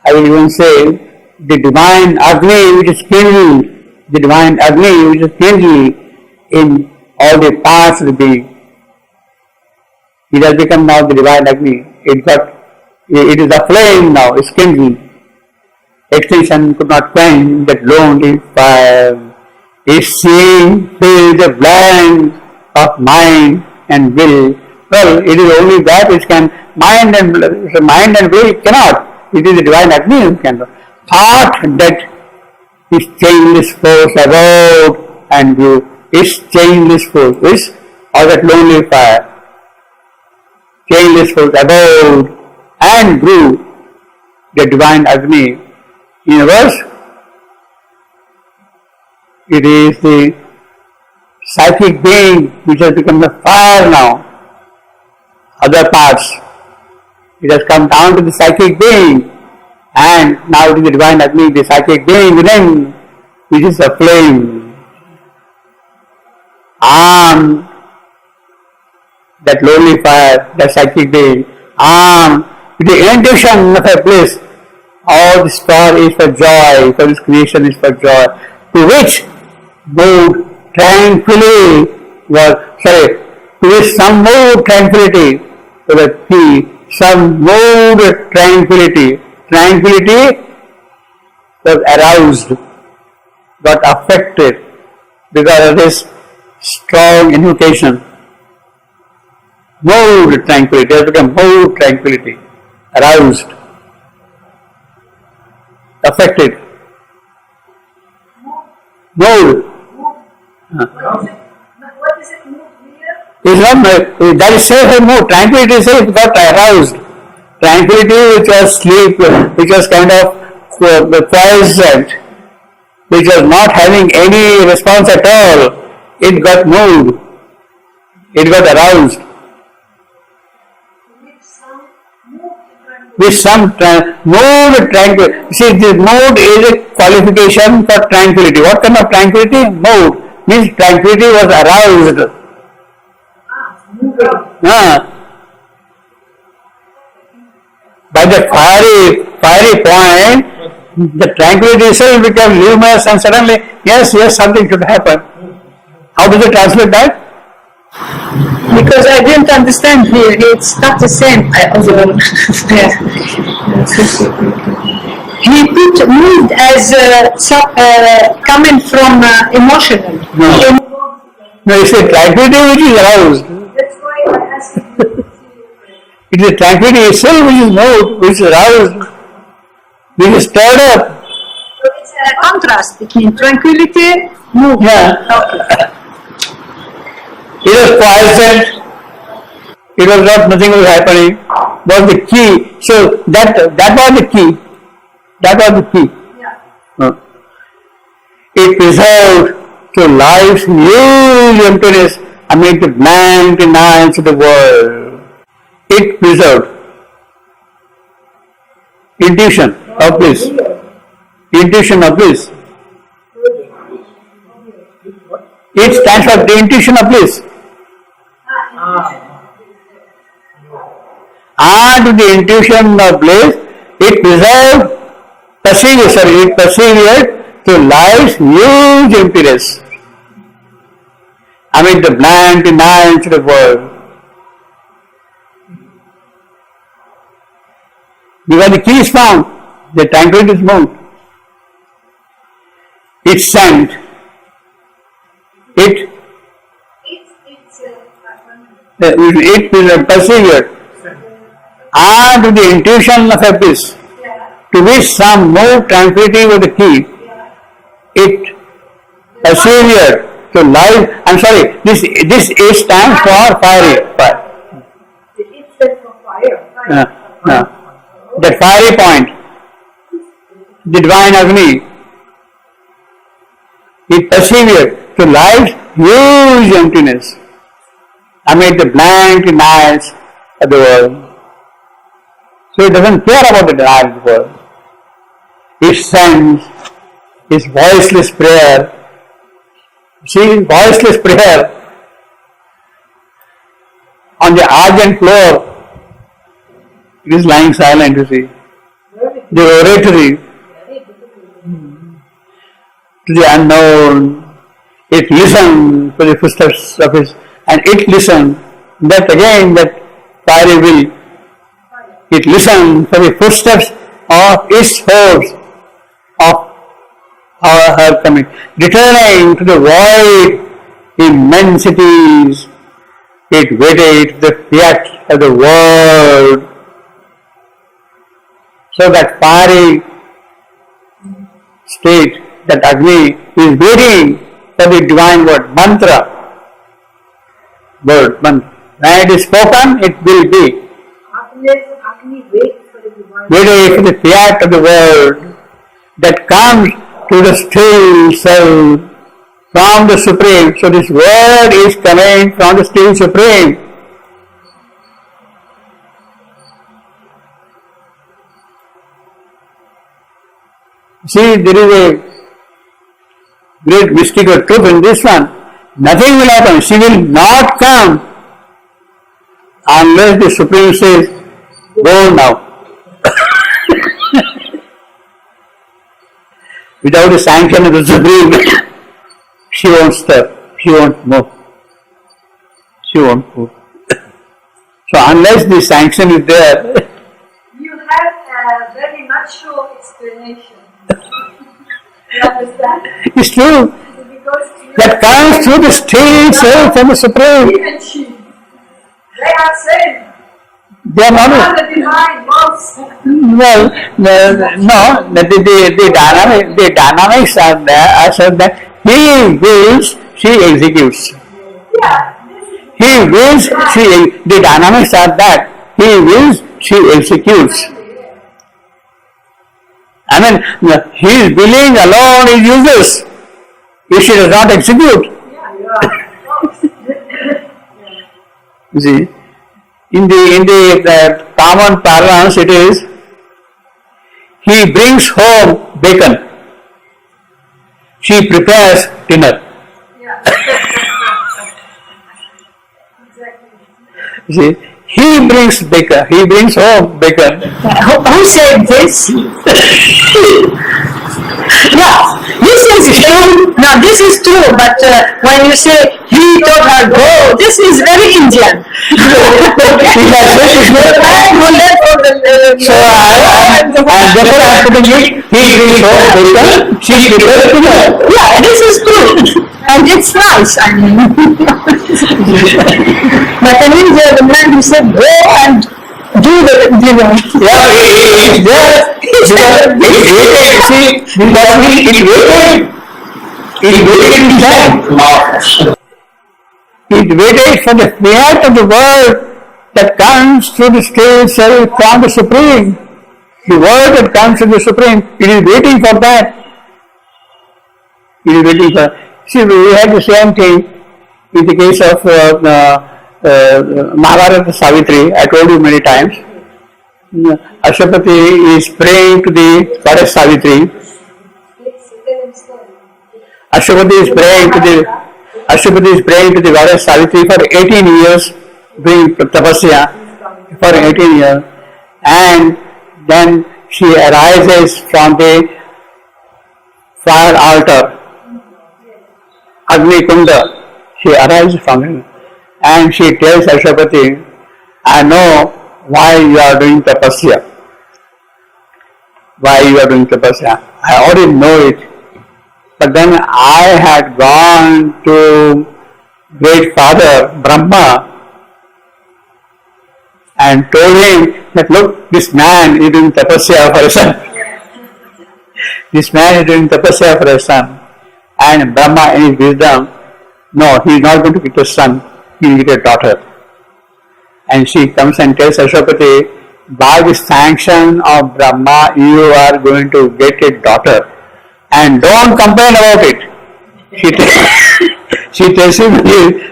I will even say, the divine Agni which is kindled, in all the parts of the being. It has become now the divine Agni. It is a flame now, it's kindled. Extinction could not quench that lonely fire. Its seeing fills the blank of mind and will. Well, it is only that which can, mind and will cannot. It is the divine Agni who can. Thought that is changeless force about and grew. Is changeless force. Is or that lonely fire. Changeless force about and grew. The divine Agni. In a verse, it is the psychic being which has become the fire now. Other parts. It has come down to the psychic being, and now it is the divine Agni, the psychic being within, which is a flame. Armed, that lonely fire, that psychic being, armed with the intention of a bliss. All this power is for joy, for this creation is for joy, to which moved tranquilly to which some moved tranquility, so that some moved tranquility was aroused, got affected because of this strong invocation. Moved tranquility, has become moved tranquility, aroused, affected, moved. What is it move here? Is not that is safe and moved. Tranquility is safe, got aroused. Tranquility, which was sleep, which was kind of quiescent, which was not having any response at all, it got moved, it got aroused. With some mood tranquility. See, this mood is a qualification for tranquility. What kind of tranquility? Mood. Means tranquility was aroused. By the fiery point, the tranquility itself becomes luminous and suddenly, yes, something should happen. How do they translate that? Because I didn't understand here, it's not the same. I also don't understand. He put moved as coming from emotional. No, it's a tranquility which is aroused. That's why I asked you. It is tranquility itself which is moved, which is aroused, which is stirred up. So it's a contrast between tranquility, move. Yeah. Okay. It was quiescent. It was not, nothing was happening. Was the key. So that was the key. That was the key. Yeah. It preserved to life's huge emptiness amid the blank denials of the world. It preserved intuition of bliss. Intuition of bliss. It stands for the intuition of bliss. And to the intuition of bliss, it persevered to life's huge emptiness amid the blank denials of the world. Because the key is found, the tranquility is moved. It sent. It persevered. And to the intuition of abyss, to which some more tranquility was the key, it persevered to life. I'm sorry, this A stands for fiery. Fire. It stands for fire. That fiery point, the divine Agni, it persevered to life's huge emptiness amid the blank denials of the world. So it doesn't care about the denial of the world. It sends his voiceless prayer. See, voiceless prayer on the argent floor. It is lying silent, you see. The oratory to the unknown. It listened for the footsteps of his, and it listened. That again, that fiery will. It listened for the footsteps of its hopes of her coming, returning to the void immensities. It waited the fiat of the world. So that fiery state, that Agni is waiting for the divine word, mantra. Word, mantra. When it is spoken, it will be. Agni waits for the divine. Waiting for the fiat of the word that comes to the still self from the Supreme. So this word is coming from the still Supreme. See, there is a great mystical truth in this one. Nothing will happen. She will not come unless the Supreme says, go now. Without the sanction of the Supreme, she won't stir, she won't move. She won't move. So unless the sanction is there, You have a very mature explanation. You understand? it's true. Because you That comes through the still self and the Supreme. even she, they are saying, They are not. are the divine words. Well, the dynamics are there, are such that he wills, she executes. Yeah, He wills, the dynamics are that he wills, she executes. I mean, his willing alone is useless if she does not execute. You see, in the common parlance, it is he brings home bacon, she prepares dinner. You see, he brings bacon, he brings home bacon. Who said this? Yeah, this is true. Now this is true, but when you say he told her go, this is very Indian. So and therefore I am putting it, he brings home bacon, she prepares dinner. Yeah, this is true. And it's nice, I mean. But in India, the man who said go and do the, Yeah, it's there. It waited, see, because it waited in time. It waited for the fiat of the word that comes through the still self from the Supreme. The word that comes from the Supreme, it is waiting for that. It is waiting for. See, we had the same thing in the case of Mahabharata Savitri. I told you many times. Ashwapati is praying to the goddess Savitri. Ashwapati is praying to the goddess Savitri for 18 years, doing tapasya for 18 years, and then she arises from the fire altar, Agni Kunda. She arises from it, and she tells Ashwapati, I know why you are doing tapasya. Why you are doing tapasya. I already know it. But then I had gone to great father Brahma and told him that look, this man is doing tapasya for a son. This man is doing tapasya for a son. And Brahma in his wisdom, no, he is not going to get a son, he will get a daughter. And she comes and tells Ashwapati, by the sanction of Brahma, you are going to get a daughter. And don't complain about it. She tells him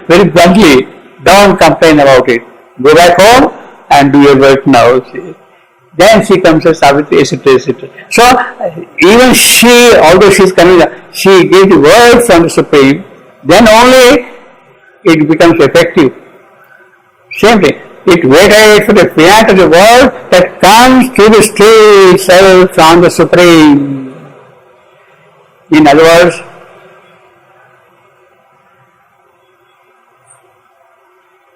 very bluntly, don't complain about it. Go back home and do your work now. Then she comes to Savitri, etc., etc. So, even she, although she is coming, she gives the word from the Supreme, then only it becomes effective. Same thing. It waited for the fiat of the word that comes to the still self from the Supreme. In other words,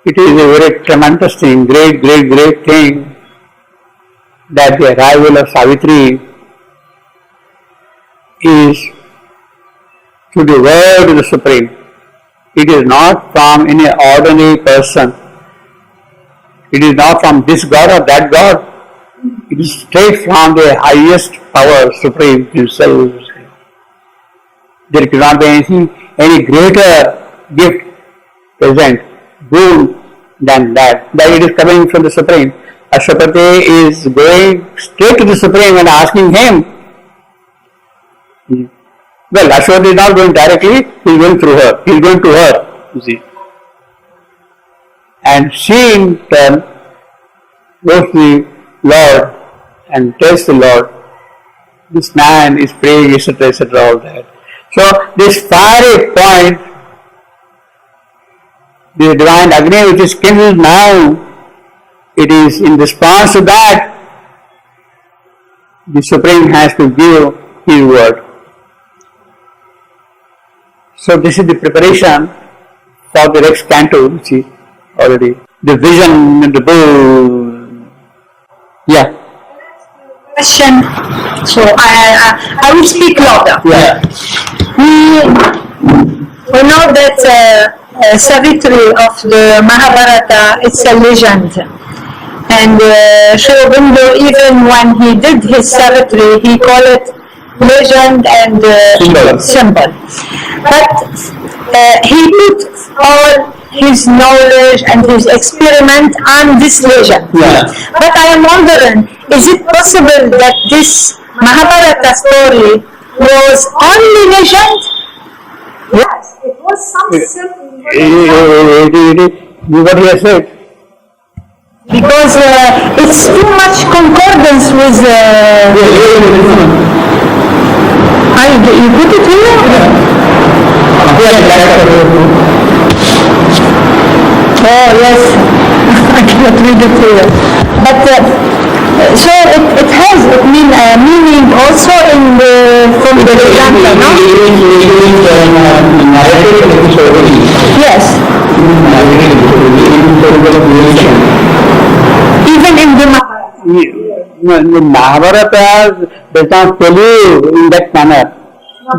it is a very tremendous thing, great thing that the arrival of Savitri is through the word of the Supreme. It is not from any ordinary person. It is not from this God or that God. It is straight from the highest power, Supreme Himself. There cannot be any greater gift, present, boon than that. That it is coming from the Supreme. Ashwapati is going straight to the Supreme and asking Him. Well, Ashwapati is not going directly, he is going through her. He is going to her, you see. And she in turn goes to the Lord and tells the Lord, this man is praying, etc., etc., all that. So, this fiery point, the divine Agni which is kindled now, it is in response to that, the Supreme has to give His word. So, this is the preparation for the next canto, you see, already. The vision and the bull. Yeah. Question. So I will speak louder. Yeah. We know that Savitri of the Mahabharata, it's a legend. And Sri Aurobindo, even when he did his Savitri, he called it legend and symbol. But he put all his knowledge and his experiment on this legend. Yeah. But I am wondering, is it possible that this Mahabharata story was only legend? Yes, it was some simple. What he has said. Because it's too much concordance with. You put it here? Oh yes, I cannot read it here. But so it has meaning also in the from the Vedanta, no? Yes. Even in the Mahabharata does not tell you in that manner,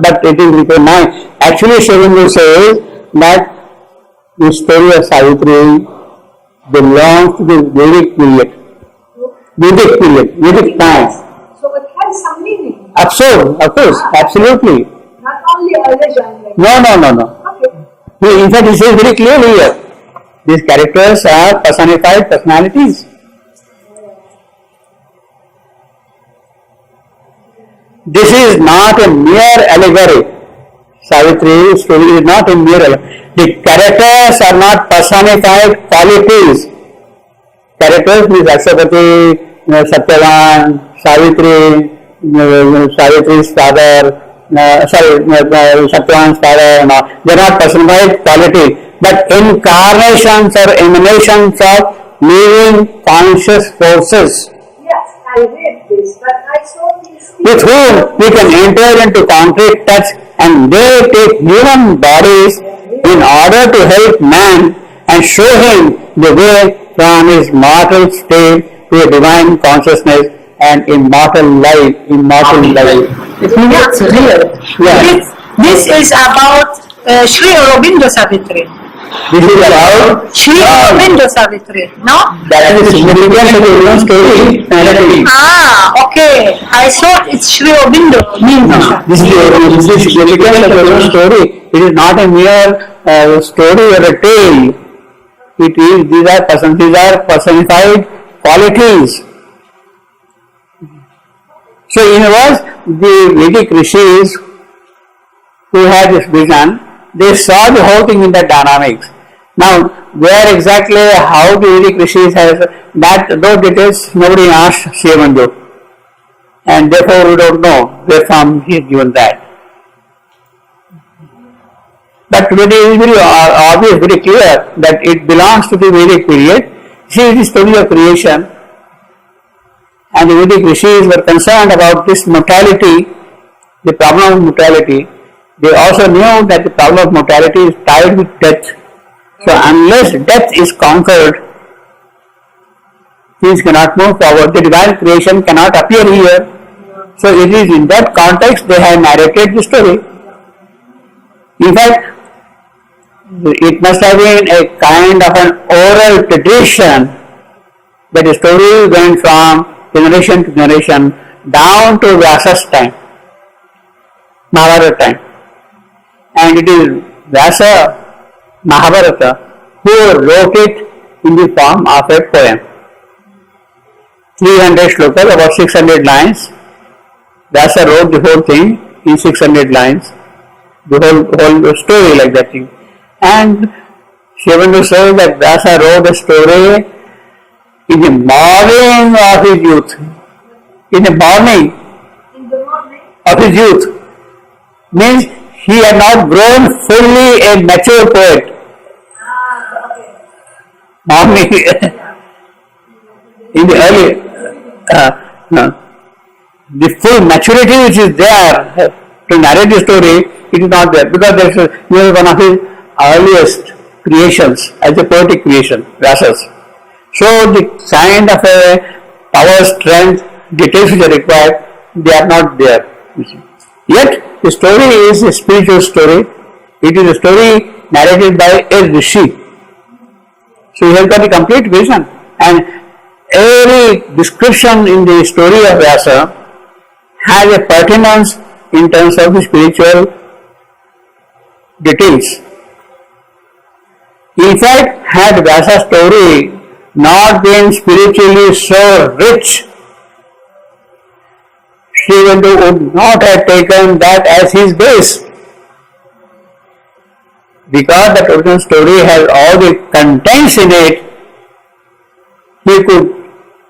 but it is recognized. Actually, Sri Aurobindo says that the story of Savitri belongs to the Vedic period. Vedic times. So it has some meaning. Of course, absolutely. Not only a legend. Like No. Okay. In fact, he says very clearly here, these characters are personified personalities. This is not a mere allegory. Savitri story is not a mere allegory. The characters are not personified qualities. Characters means Ashwapati, Satyavan, Savitri, Savitri's father, Satyavan's father, they are not personified qualities, but incarnations or emanations of living conscious forces. Yes, I read this, but I saw these With whom we can enter into concrete touch, and they take human bodies in order to help man and show him the way from his mortal state to a divine consciousness and immortal life. It's real. Yeah. This is about Sri Aurobindo Savitri. This is about Sri Aurobindo Savitri, no? that is the significance of the human story narrative. Okay. I thought it's Sri Aurobindo. This is the significance of the human story. It is not a mere story or a tale. These are personified qualities. So in other words, the Vedic rishis who had this vision, they saw the whole thing in the dynamics. Now, where exactly how the Vedic rishis has that, those details nobody asked Sri Aurobindo, and therefore we don't know where from he is given that. But it is very obvious, very clear that it belongs to the Vedic period. See the story of creation, and the Vedic rishis were concerned about this mortality, the problem of mortality. They also knew that the problem of mortality is tied with death. So unless death is conquered, things cannot move forward. The divine creation cannot appear here. So it is in that context they have narrated the story. In fact, it must have been a kind of an oral tradition that the story went from generation to generation down to Vyasa's time, Mahabharata time. And it is Vyasa Mahabharata who wrote it in the form of a poem. 300 shlokas, about 600 lines. Vyasa wrote the whole thing in 600 lines, the whole story like that thing. And Shivananda says that Vyasa wrote a story in the morning of his youth. In the morning of his youth. Means he had not grown fully a mature poet. Morning. In the early, the full maturity which is there to narrate the story, it is not there because this is one of his earliest creations as a poetic creation, Vyasa's. So the kind of a power, strength, details which are required, they are not there. Yet the story is a spiritual story. It is a story narrated by a rishi. So he has got a complete vision, and every description in the story of Vyasa has a pertinence in terms of the spiritual details. In fact, had Vyasa's story not been spiritually so rich, Srivandu would not have taken that as his base. Because the original story has all the contents in it, he could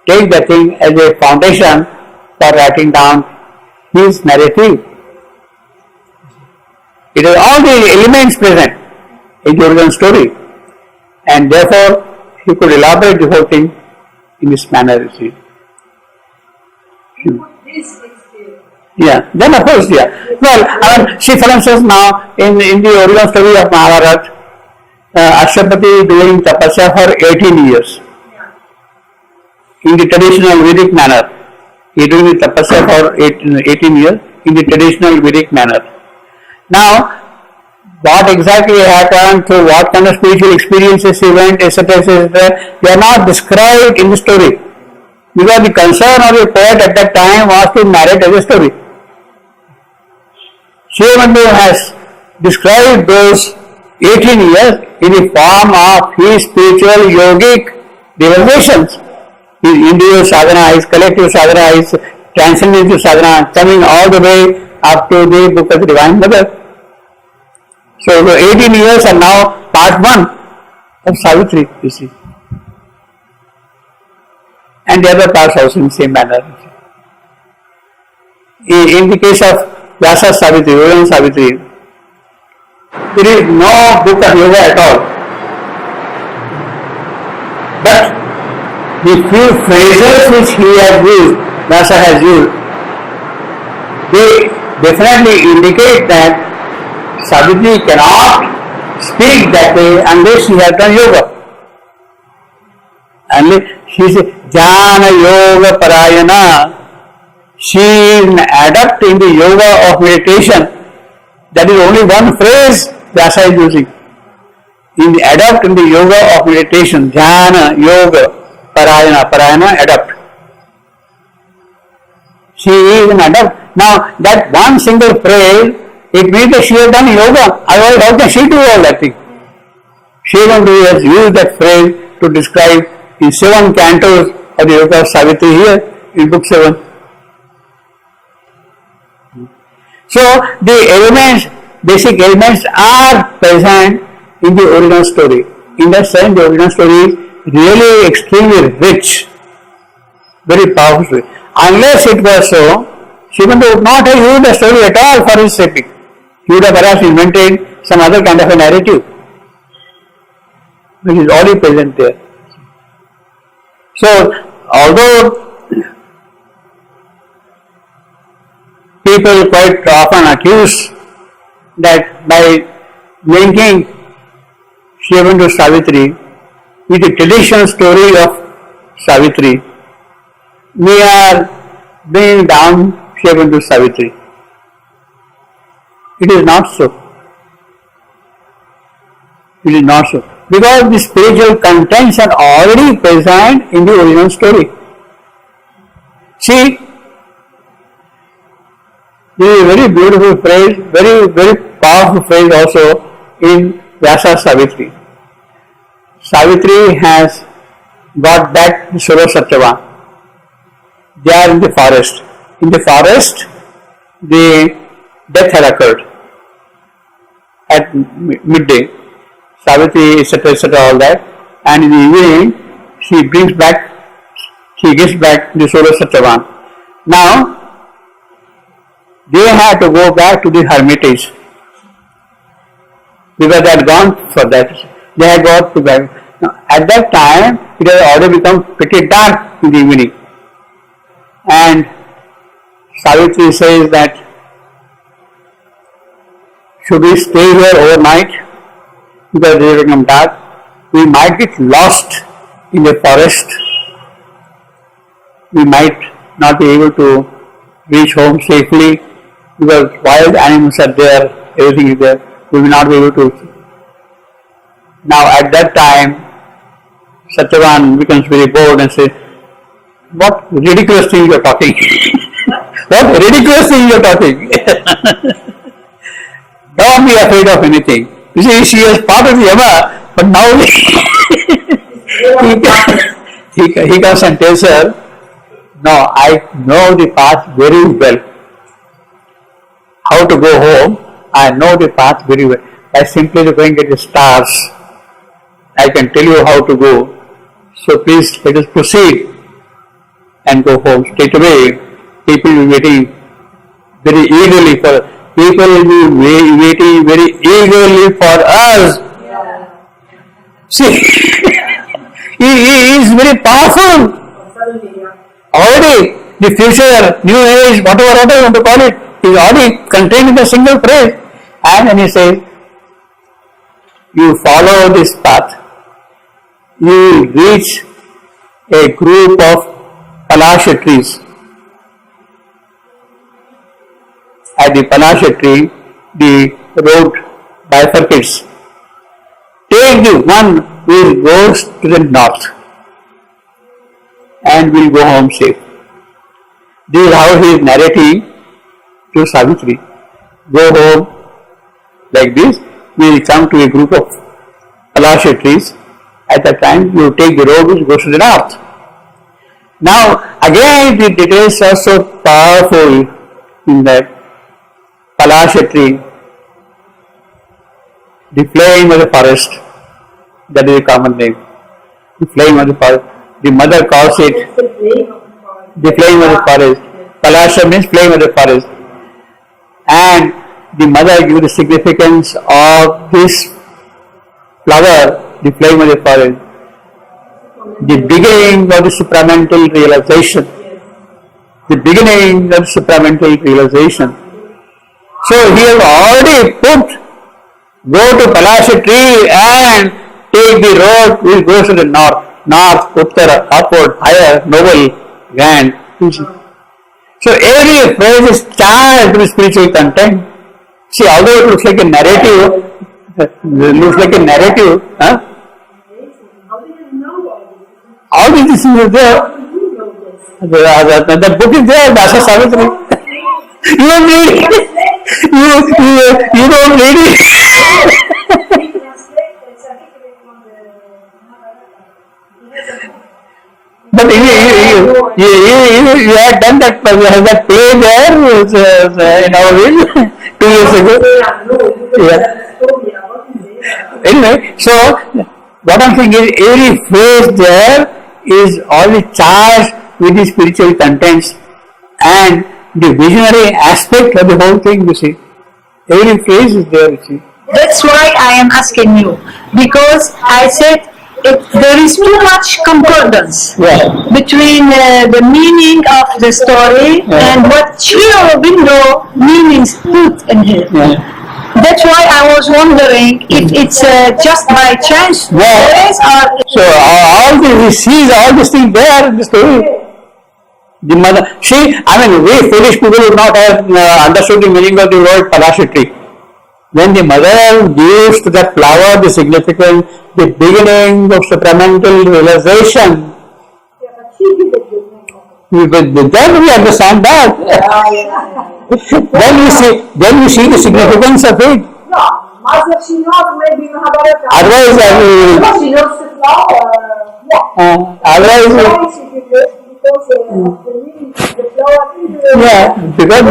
take the thing as a foundation for writing down his narrative. It has all the elements present in the original story, and therefore he could elaborate the whole thing in this manner. Yeah, then of course, yeah. Well, see, for instance, now in the original story of Mahabharata, Ashwapati doing tapasya for 18 years in the traditional Vedic manner. He doing the tapasya for 18 years in the traditional Vedic manner. Now, what exactly happened, through what kind of spiritual experiences he went, etc., etc., they are not described in the story. Because the concern of the poet at that time was to narrate as a story. Shivananda has described those 18 years in the form of his spiritual yogic realizations. His individual sadhana, his collective sadhana, his transcendental sadhana, coming all the way up to the book of the Divine Mother. So the 18 years are now part 1 of Savitri, you see. And the other parts also in the same manner. In the case of Vyasa Savitri, Yoga Savitri, there is no book of yoga at all. But the few phrases which he has used, Vyasa has used, they definitely indicate that Savitri cannot speak that way unless she has done yoga. Unless she is Jnana Yoga Parayana. She is an adept in the yoga of meditation. That is only one phrase Vyasa is using. In the adept in the yoga of meditation, Jnana Yoga Parayana, Parayana adept. She is an adept. Now that one single phrase, it means that she has done yoga. Otherwise, how can she do all that thing? Shivananda has used that phrase to describe the 7 cantos of the Yoga of Savitri here in book 7. So the elements, basic elements are present in the original story. In that sense, the original story is really extremely rich, very powerful. Unless it was so, Shivananda would not have used the story at all for his epic. He would have perhaps invented some other kind of a narrative, which is already present there. So, although people quite often accuse that by linking Shivananda to Savitri with the traditional story of Savitri, we are bringing down Shivananda to Savitri. It is not so. It is not so. Because the spiritual contents are already present in the original story. See, this is a very beautiful phrase, very, very powerful phrase also in Vyasa Savitri. Savitri has got back the Sura Satyavan. They are in the forest. In the forest, the death had occurred at midday. Savitri, etc., all that. And in the evening, she gets back the Sura Satyavan. Now, they had to go back to the hermitage because they had gone for that. They had got to back. Now, at that time, it had already become pretty dark in the evening. And Savitri says that, should we stay here overnight because it has become dark? We might get lost in the forest. We might not be able to reach home safely because wild animals are there, everything is there. We will not be able to. Now at that time, Satyavan becomes very bold and says, what ridiculous thing you are talking. What ridiculous thing you are talking. Don't be afraid of anything. You see, she is part of the Yama, but now he comes and tells her, no, I know the path very well. How to go home, I know the path very well. By simply going at the stars, I can tell you how to go. So please let us proceed and go home straight away. People will be waiting very eagerly for us. Yeah. See, he is very powerful. Already, the future, new age, whatever you want to call it, is already contained in a single phrase. And then he says, you follow this path, you will reach a group of Palasha trees. At the Palasha tree, the road bifurcates. Take the one which goes to the north and will go home safe. This is how he is narrating to Savitri. Go home like this, we will come to a group of Palasha trees. At that time, you take the road which goes to the north. Now, again, the details are so powerful in that Palasha tree, the flame of the forest, that is a common name. The flame of the forest. The mother calls it the flame of the forest. Palasha means flame of the forest. And the mother gives the significance of this flower, the flame of the forest. The beginning of the supramental realization. The beginning of supramental realization. So he has already put, go to Palasha tree and take the road which goes to the north. North, Uttara, upward, higher, noble, grand. So every phrase is charged with spiritual content. See, although it looks like a narrative, huh? How do you know all this? All this is there. How do you know this? The book is there, Vyasa Savitri. You don't read it. You don't read it. We translate the certificate from the But you had done that play there in our village 2 years ago. Yeah. Anyway, so what I'm saying is every phrase there is always charged with the spiritual contents and the visionary aspect of the whole thing, you see. Every phrase is there, you see. That's why I am asking you, because I said there is too much concordance Yeah. between the meaning of the story and what Sri Aurobindo meanings put in here. Yeah. That's why I was wondering if it's just by chance Yeah. So all this, he sees all these things there in the story. The mother, see, I mean, we foolish people would not have understood the meaning of the word Palasha tree. When the mother gives to that flower the significance, the beginning of supramental realization. Then we understand that. then we see the significance of it. No, Master, she knows maybe Mahabharata. Otherwise, No, she knows it now. otherwise, Why she did this? Because the meaning, the flower. yeah, because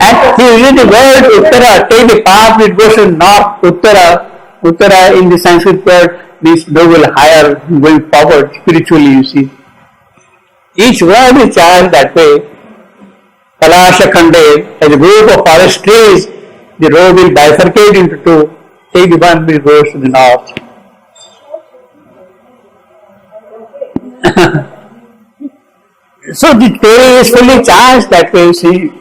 and he used the word Uttara, take the path which goes to north, Uttara. Uttara in the Sanskrit word means noble, higher, going forward spiritually, you see. Each word is charged that way. Kalasha Khande, as a group of forest trees, the road will bifurcate into two. Take the one which goes to the north. So the story is fully charged that way, you see.